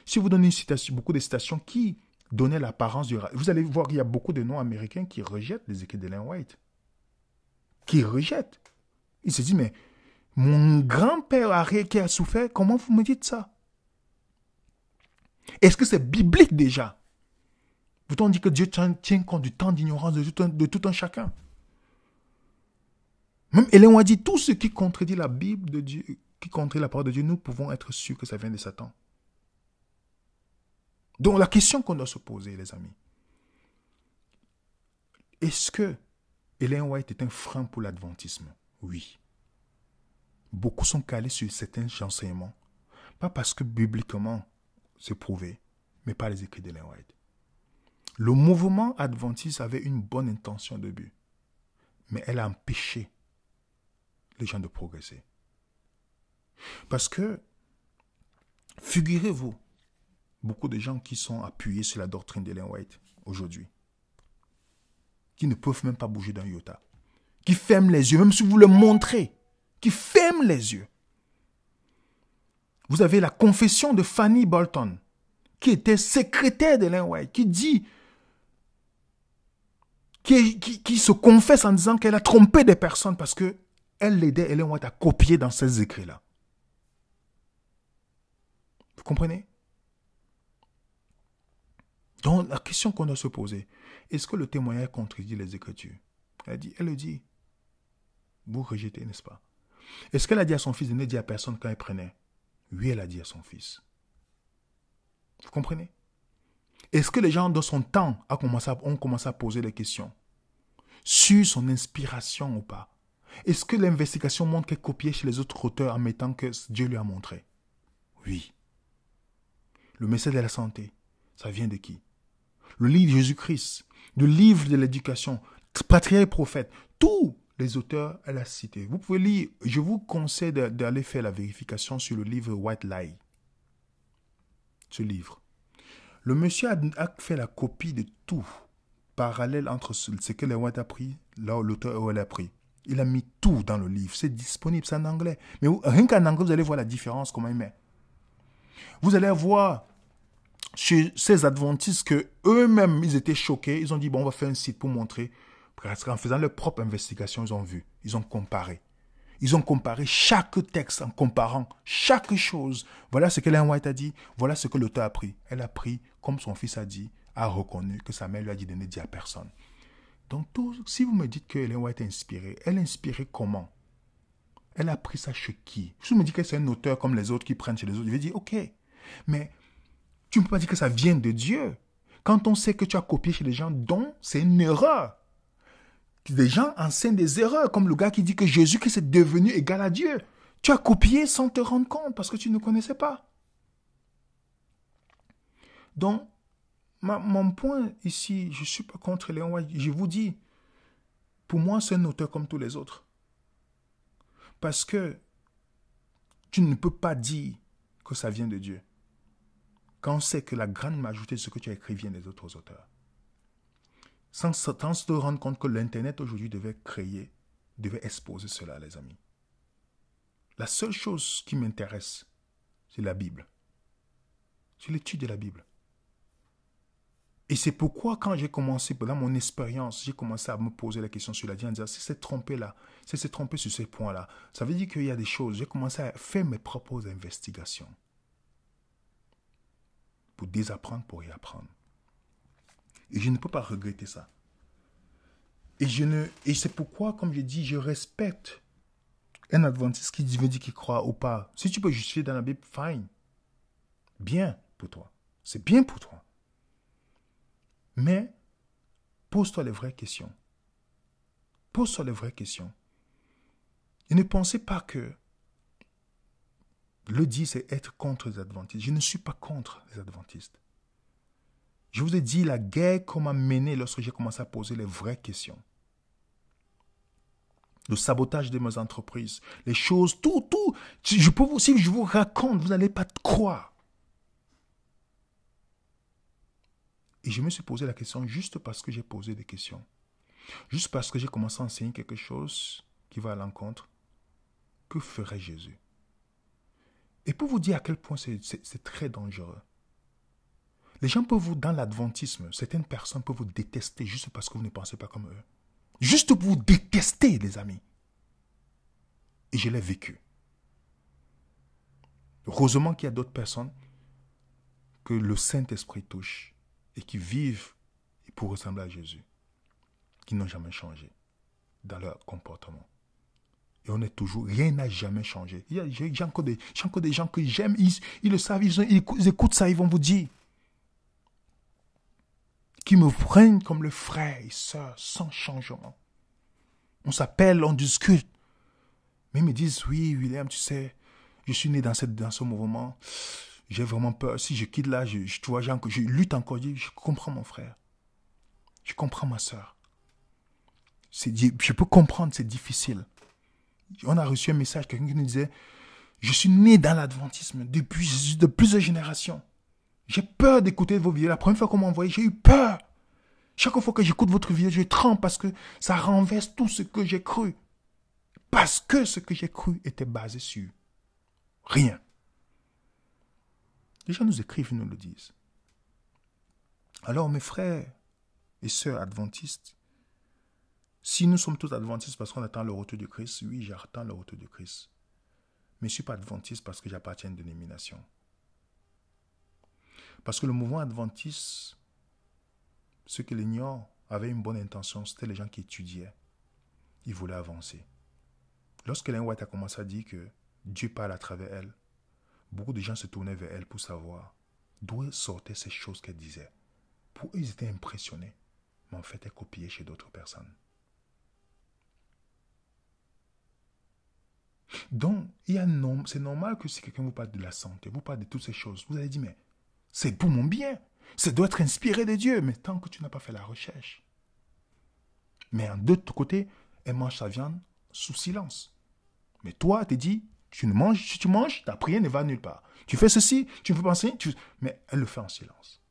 Speaker 1: si vous donnez beaucoup de citations qui donnaient l'apparence du... Vous allez voir qu'il y a beaucoup de noms américains qui rejettent les écrits d'Ellen White. Qui rejettent. Ils se disent, mais mon grand-père qui a souffert, comment vous me dites ça? Est-ce que c'est biblique déjà? Pourtant, on dit que Dieu tient compte du temps d'ignorance de tout un chacun. Même Ellen White dit, tout ce qui contredit la Bible de Dieu, qui contredit la parole de Dieu, nous pouvons être sûrs que ça vient de Satan. Donc la question qu'on doit se poser, les amis, est-ce que Ellen White est un frein pour l'adventisme? Oui. Beaucoup sont calés sur certains enseignements, pas parce que bibliquement c'est prouvé, mais par les écrits d'Ellen White. Le mouvement adventiste avait une bonne intention de but, mais elle a empêché les gens de progresser. Parce que, figurez-vous, beaucoup de gens qui sont appuyés sur la doctrine d'Ellen White aujourd'hui, qui ne peuvent même pas bouger d'un iota, qui ferment les yeux, même si vous le montrez, qui ferment les yeux. Vous avez la confession de Fanny Bolton, qui était secrétaire d'Ellen White, qui dit, qui se confesse en disant qu'elle a trompé des personnes parce que elle l'aidait Ellen White à copier dans ses écrits-là. Vous comprenez? Donc, la question qu'on doit se poser, est-ce que le témoignage contredit les Écritures? Elle le dit. Vous rejetez, n'est-ce pas? Est-ce qu'elle a dit à son fils de ne dire à personne quand elle prenait? Oui, elle a dit à son fils. Vous comprenez? Est-ce que les gens, dans son temps, ont commencé à poser des questions sur son inspiration ou pas? Est-ce que l'investigation montre qu'elle copiait chez les autres auteurs en mettant que Dieu lui a montré? Oui. Le message de la santé, ça vient de qui? Le livre de Jésus-Christ, le livre de l'éducation, patriarche et prophète, tous les auteurs, elle a cité. Vous pouvez lire, je vous conseille d'aller faire la vérification sur le livre White Lie. Ce livre. Le monsieur a fait la copie de tout, parallèle entre ce que les White a pris, là où l'auteur elle a pris. Il a mis tout dans le livre. C'est disponible, c'est en anglais. Mais rien qu'en anglais, vous allez voir la différence, comment il met. Vous allez voir chez ces adventistes que eux-mêmes, ils étaient choqués. Ils ont dit, bon, on va faire un site pour montrer. Parce qu'en faisant leur propre investigation, ils ont vu. Ils ont comparé. Ils ont comparé chaque texte en comparant chaque chose. Voilà ce que Ellen White a dit. Voilà ce que l'auteur a pris. Elle a pris, comme son fils a dit, a reconnu que sa mère lui a dit de ne dire à personne. Donc, si vous me dites que Ellen White est inspirée, elle est inspirée comment? Elle a pris ça chez qui? Si vous me dites que c'est un auteur comme les autres qui prennent chez les autres, je vais dire, ok. Mais tu ne peux pas dire que ça vient de Dieu. Quand on sait que tu as copié chez les gens dont c'est une erreur. Les gens enseignent des erreurs, comme le gars qui dit que Jésus-Christ est devenu égal à Dieu. Tu as copié sans te rendre compte parce que tu ne connaissais pas. Donc, mon point ici, je ne suis pas contre Léon White. Je vous dis, pour moi, c'est un auteur comme tous les autres. Parce que tu ne peux pas dire que ça vient de Dieu. Quand on sait que la grande majorité de ce que tu as écrit vient des autres auteurs. Sans te rendre compte que l'Internet aujourd'hui devait exposer cela, les amis. La seule chose qui m'intéresse, c'est la Bible. C'est l'étude de la Bible. Et c'est pourquoi quand j'ai commencé, dans mon expérience, j'ai commencé à me poser la question sur la vie en disant, si c'est trompé là, si c'est trompé sur ces points-là, ça veut dire qu'il y a des choses. J'ai commencé à faire mes propres investigations. Pour désapprendre, pour y apprendre. Et je ne peux pas regretter ça. Et c'est pourquoi, comme je dis, je respecte un adventiste qui me dit qu'il croit ou pas. Si tu peux justifier dans la Bible, fine. Bien pour toi. C'est bien pour toi. Mais, pose-toi les vraies questions. Pose-toi les vraies questions. Et ne pensez pas que le dire, c'est être contre les adventistes. Je ne suis pas contre les adventistes. Je vous ai dit la guerre qu'on m'a menée lorsque j'ai commencé à poser les vraies questions. Le sabotage de mes entreprises, les choses, tout. Si je vous raconte, vous n'allez pas croire. Et je me suis posé la question juste parce que j'ai posé des questions. Juste parce que j'ai commencé à enseigner quelque chose qui va à l'encontre. Que ferait Jésus? Et pour vous dire à quel point c'est très dangereux. Les gens peuvent vous, dans l'adventisme, certaines personnes peuvent vous détester juste parce que vous ne pensez pas comme eux. Juste pour vous détester, les amis. Et je l'ai vécu. Heureusement qu'il y a d'autres personnes que le Saint-Esprit touche et qui vivent pour ressembler à Jésus, qui n'ont jamais changé dans leur comportement. Et on est toujours, rien n'a jamais changé. J'ai encore des gens que j'aime, ils le savent, ils écoutent ça, ils vont vous dire. Qui me prennent comme le frère et sœur, sans changement. On s'appelle, on discute. Mais ils me disent, oui, William, tu sais, je suis né dans ce mouvement. J'ai vraiment peur. Si je quitte là, tu vois, je lutte encore. Je comprends mon frère. Je comprends ma sœur. Je peux comprendre, c'est difficile. On a reçu un message, quelqu'un qui nous disait, je suis né dans l'adventisme depuis de plusieurs générations. J'ai peur d'écouter vos vidéos. La première fois qu'on m'a envoyé, j'ai eu peur. Chaque fois que j'écoute votre vidéo, je tremble parce que ça renverse tout ce que j'ai cru. Parce que ce que j'ai cru était basé sur rien. Les gens nous écrivent, ils nous le disent. Alors mes frères et sœurs adventistes, si nous sommes tous adventistes parce qu'on attend le retour de Christ, oui, j'attends le retour de Christ. Mais je ne suis pas adventiste parce que j'appartiens à une dénomination. Parce que le mouvement adventiste, ceux qui l'ignorent avaient une bonne intention, c'était les gens qui étudiaient. Ils voulaient avancer. Lorsque Ellen White a commencé à dire que Dieu parle à travers elle, beaucoup de gens se tournaient vers elle pour savoir d'où sortaient ces choses qu'elle disait. Pour eux, ils étaient impressionnés. Mais en fait, elle copiait chez d'autres personnes. Donc, c'est normal que si quelqu'un vous parle de la santé, vous parle de toutes ces choses, vous allez dire, mais c'est pour mon bien. Ça doit être inspiré de Dieu. Mais tant que tu n'as pas fait la recherche. Mais de l'autre côté, elle mange sa viande sous silence. Mais toi, tu dis, tu ne manges, si tu manges, ta prière ne va nulle part. Tu fais ceci, tu ne peux pas enseigner, mais elle le fait en silence.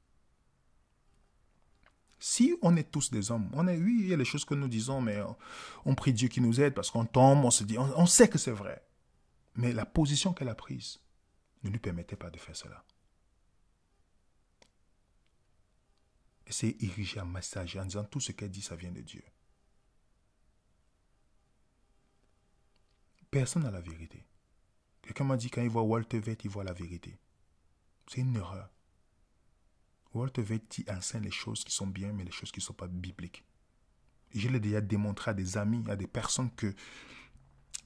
Speaker 1: Si on est tous des hommes, oui, il y a les choses que nous disons, mais on prie Dieu qui nous aide parce qu'on tombe, on se dit, on sait que c'est vrai. Mais la position qu'elle a prise ne lui permettait pas de faire cela. Et c'est érigé en messager en disant tout ce qu'elle dit, ça vient de Dieu. Personne n'a la vérité. Quelqu'un m'a dit quand il voit Walter Veit, il voit la vérité. C'est une erreur. Walter Veit enseigne les choses qui sont bien, mais les choses qui ne sont pas bibliques. Et je l'ai déjà démontré à des amis, à des personnes que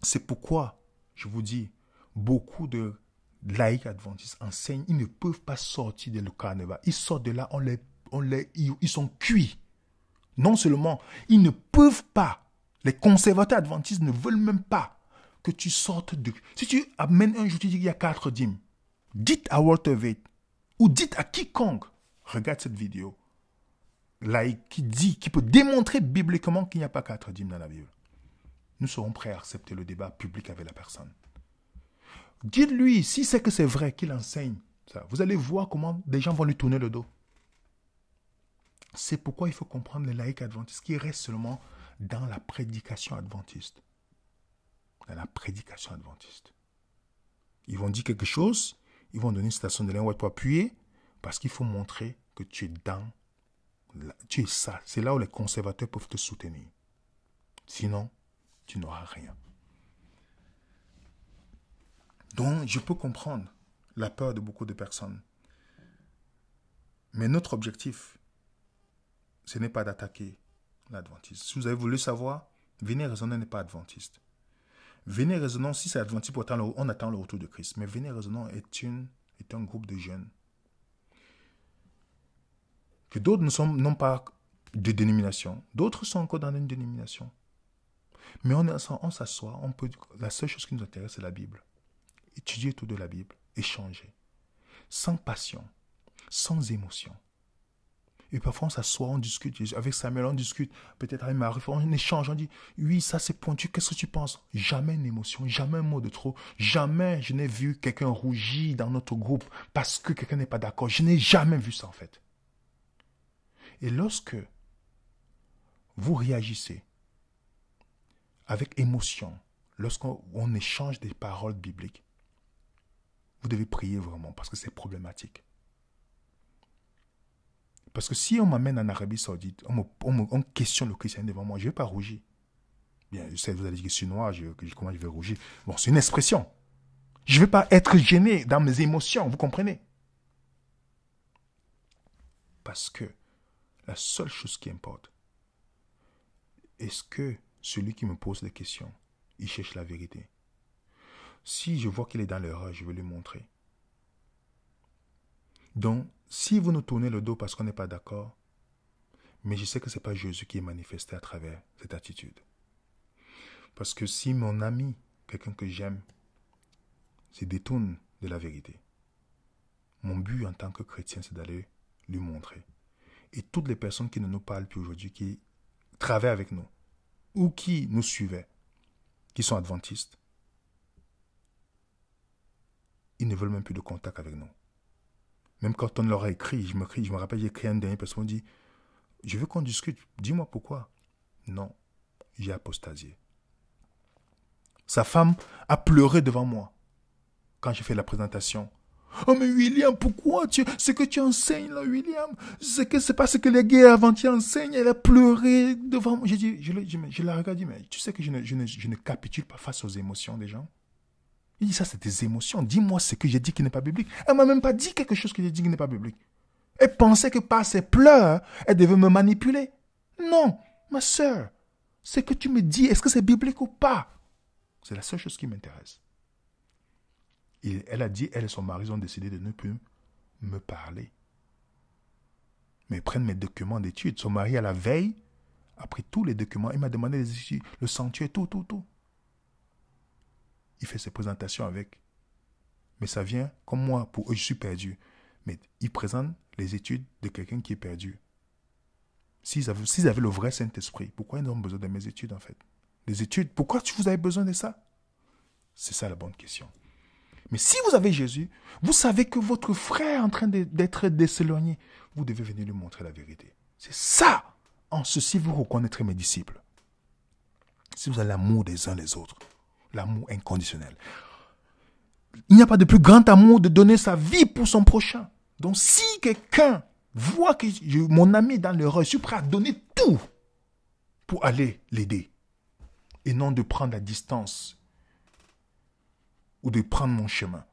Speaker 1: c'est pourquoi, je vous dis, beaucoup de laïcs adventistes enseignent, ils ne peuvent pas sortir de le carnaval. Ils sortent de là, ils sont cuits. Non seulement, ils ne peuvent pas, les conservateurs adventistes ne veulent même pas que tu sortes de... Si tu amènes un jour, tu dis qu'il y a 4 dîmes, dites à Walter Veit, ou dites à quiconque, regarde cette vidéo, laïque, qui peut démontrer bibliquement qu'il n'y a pas 4 dîmes dans la Bible. Nous serons prêts à accepter le débat public avec la personne. Dites-lui, si c'est que c'est vrai qu'il enseigne ça, vous allez voir comment des gens vont lui tourner le dos. C'est pourquoi il faut comprendre les laïcs adventistes qui restent seulement dans la prédication adventiste. Dans la prédication adventiste. Ils vont dire quelque chose, ils vont donner une citation de l'un où tu appuyer, parce qu'il faut montrer que tu es dans, tu es ça. C'est là où les conservateurs peuvent te soutenir. Sinon, tu n'auras rien. Donc, je peux comprendre la peur de beaucoup de personnes. Mais notre objectif, ce n'est pas d'attaquer l'adventiste. Si vous avez voulu savoir, Venez raisonner n'est pas adventiste. Venez raisonner, si c'est adventiste, on attend le retour de Christ. Mais Venez raisonner est un groupe de jeunes que d'autres n'ont pas de dénomination. D'autres sont encore dans une dénomination. Mais on s'assoit, la seule chose qui nous intéresse, c'est la Bible. Étudier tout de la Bible, échanger. Sans passion, sans émotion. Et parfois on s'assoit, on discute. Avec Samuel, on discute. Peut-être avec Marie, on échange, on dit, oui, ça c'est pointu, qu'est-ce que tu penses? Jamais une émotion, jamais un mot de trop. Jamais je n'ai vu quelqu'un rougir dans notre groupe parce que quelqu'un n'est pas d'accord. Je n'ai jamais vu ça en fait. Et lorsque vous réagissez avec émotion, lorsqu'on échange des paroles bibliques, vous devez prier vraiment parce que c'est problématique. Parce que si on m'amène en Arabie Saoudite, on questionne le christianisme devant moi, je ne vais pas rougir. Bien, je sais, vous allez dire que je suis noir, comment je vais rougir? Bon, c'est une expression. Je ne vais pas être gêné dans mes émotions, vous comprenez? Parce que la seule chose qui importe, est-ce que celui qui me pose des questions, il cherche la vérité? Si je vois qu'il est dans l'erreur, je vais lui montrer. Donc, si vous nous tournez le dos parce qu'on n'est pas d'accord, mais je sais que ce n'est pas Jésus qui est manifesté à travers cette attitude. Parce que si mon ami, quelqu'un que j'aime, se détourne de la vérité, mon but en tant que chrétien, c'est d'aller lui montrer. Et toutes les personnes qui ne nous parlent plus aujourd'hui, qui travaillent avec nous, ou qui nous suivaient, qui sont adventistes, ils ne veulent même plus de contact avec nous. Même quand on leur a écrit, je me rappelle, j'ai écrit à une dernière personne, on dit, je veux qu'on discute, dis-moi pourquoi. Non, j'ai apostasié. Sa femme a pleuré devant moi quand j'ai fait la présentation. Oh mais William, pourquoi ce que tu enseignes là, William, c'est pas ce que les gays avant-hier enseignent. Elle a pleuré devant moi. J'ai dit, je la regarde, mais tu sais que je ne capitule pas face aux émotions des gens. Il dit, ça c'est des émotions. Dis-moi ce que j'ai dit qui n'est pas biblique. Elle m'a même pas dit quelque chose que j'ai dit qui n'est pas biblique. Elle pensait que par ses pleurs, elle devait me manipuler. Non, ma sœur, ce que tu me dis, est-ce que c'est biblique ou pas? C'est la seule chose qui m'intéresse. Et elle a dit, elle et son mari ont décidé de ne plus me parler. Mais ils prennent mes documents d'études. Son mari, à la veille, a pris tous les documents. Il m'a demandé les études, le sanctuaire, tout. Il fait ses présentations avec. Mais ça vient, comme moi, pour eux, je suis perdu. Mais il présente les études de quelqu'un qui est perdu. S'ils avaient le vrai Saint-Esprit, pourquoi ils ont besoin de mes études, en fait? Les études, pourquoi vous avez besoin de ça? C'est ça la bonne question. Mais si vous avez Jésus, vous savez que votre frère est en train d'être déséloigné. Vous devez venir lui montrer la vérité. C'est ça. En ceci, vous reconnaîtrez mes disciples. Si vous avez l'amour des uns des autres, l'amour inconditionnel. Il n'y a pas de plus grand amour de donner sa vie pour son prochain. Donc si quelqu'un voit que mon ami est dans l'erreur, je suis prêt à donner tout pour aller l'aider. Et non de prendre la distance ou de prendre mon chemin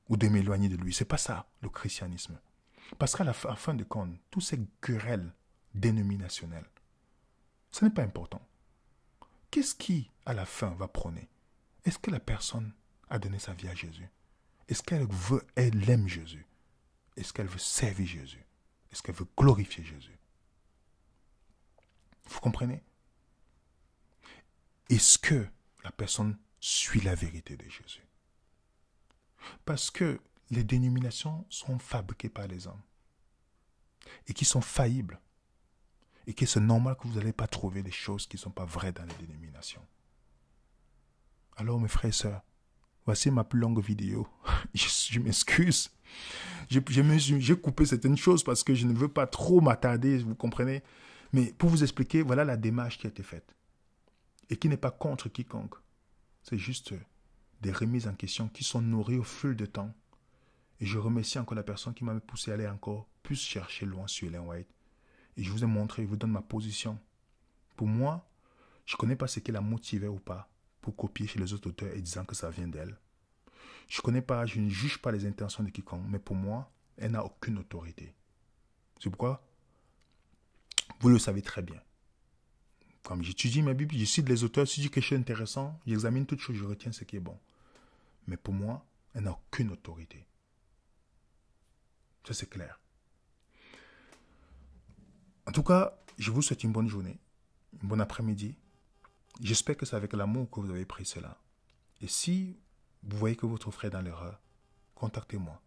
Speaker 1: ou de m'éloigner de lui. Ce n'est pas ça, le christianisme. Parce qu'à la fin de compte, toutes ces querelles dénominationnelles, ce n'est pas important. Qu'est-ce qui, à la fin, va prôner? Est-ce que la personne a donné sa vie à Jésus? Est-ce qu'elle aime Jésus? Est-ce qu'elle veut servir Jésus? Est-ce qu'elle veut glorifier Jésus? Vous comprenez? Est-ce que la personne suit la vérité de Jésus? Parce que les dénominations sont fabriquées par les hommes et qui sont faillibles et que c'est normal que vous n'allez pas trouver des choses qui ne sont pas vraies dans les dénominations. Alors mes frères et sœurs, voici ma plus longue vidéo. Je m'excuse. J'ai coupé certaines choses parce que je ne veux pas trop m'attarder, vous comprenez? Mais pour vous expliquer, voilà la démarche qui a été faite. Et qui n'est pas contre quiconque. C'est juste des remises en question qui sont nourries au fil du temps. Et je remercie encore la personne qui m'a poussé à aller encore plus chercher loin sur Ellen White. Et je vous ai montré, je vous donne ma position. Pour moi, je ne connais pas ce qui la motivait ou pas pour copier chez les autres auteurs et disant que ça vient d'elle. Je ne juge pas les intentions de quiconque, mais pour moi, elle n'a aucune autorité. C'est pourquoi vous le savez très bien. Comme j'étudie ma Bible, je cite les auteurs, si je dis quelque chose d'intéressant, j'examine toutes choses, je retiens ce qui est bon. Mais pour moi, elle n'a aucune autorité. Ça, c'est clair. En tout cas, je vous souhaite une bonne journée, un bon après-midi. J'espère que c'est avec l'amour que vous avez pris cela. Et si vous voyez que votre frère est dans l'erreur, contactez-moi.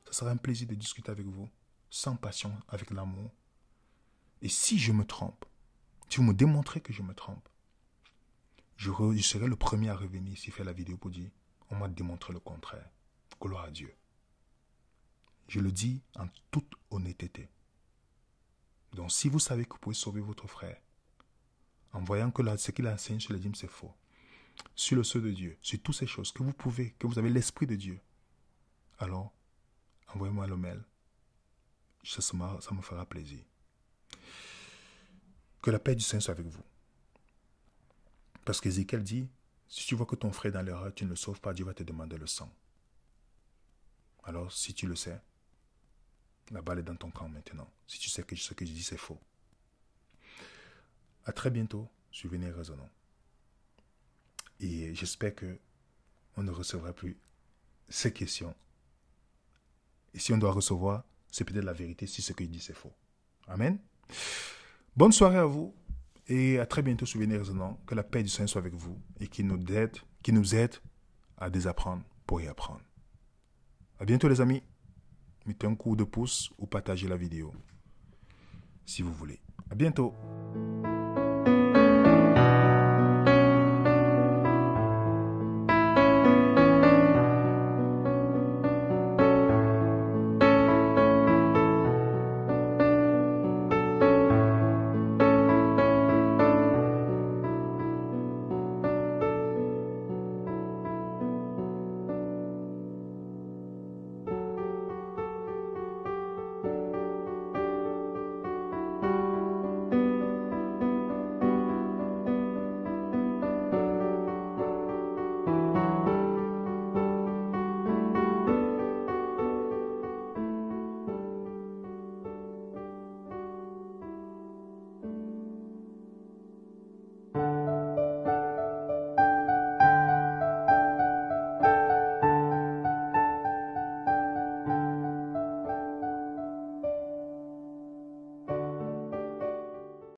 Speaker 1: Ce sera un plaisir de discuter avec vous, sans passion, avec l'amour. Et si je me trompe, si vous me démontrez que je me trompe, je serai le premier à revenir ici faire la vidéo pour dire on m'a démontré le contraire. Gloire à Dieu. Je le dis en toute honnêteté. Donc si vous savez que vous pouvez sauver votre frère, en voyant que ce qu'il enseigne sur les dîmes c'est faux, sur le sceau de Dieu, sur toutes ces choses que vous pouvez, que vous avez l'Esprit de Dieu, alors envoyez-moi le mail. Ça me fera plaisir. Que la paix du Seigneur soit avec vous. Parce qu'Ézéchiel dit, si tu vois que ton frère est dans l'erreur, tu ne le sauves pas, Dieu va te demander le sang. Alors, si tu le sais, la balle est dans ton camp maintenant. Si tu sais que ce que je dis, c'est faux. À très bientôt sur Venez Raisonnons. Et j'espère qu'on ne recevra plus ces questions. Et si on doit recevoir, c'est peut-être la vérité si ce que je dis, c'est faux. Amen. Bonne soirée à vous et à très bientôt sur Venez Raisonnons. Que la paix du Seigneur soit avec vous et qu'il nous aide à désapprendre pour y apprendre. À bientôt les amis. Mettez un coup de pouce ou partagez la vidéo si vous voulez. À bientôt.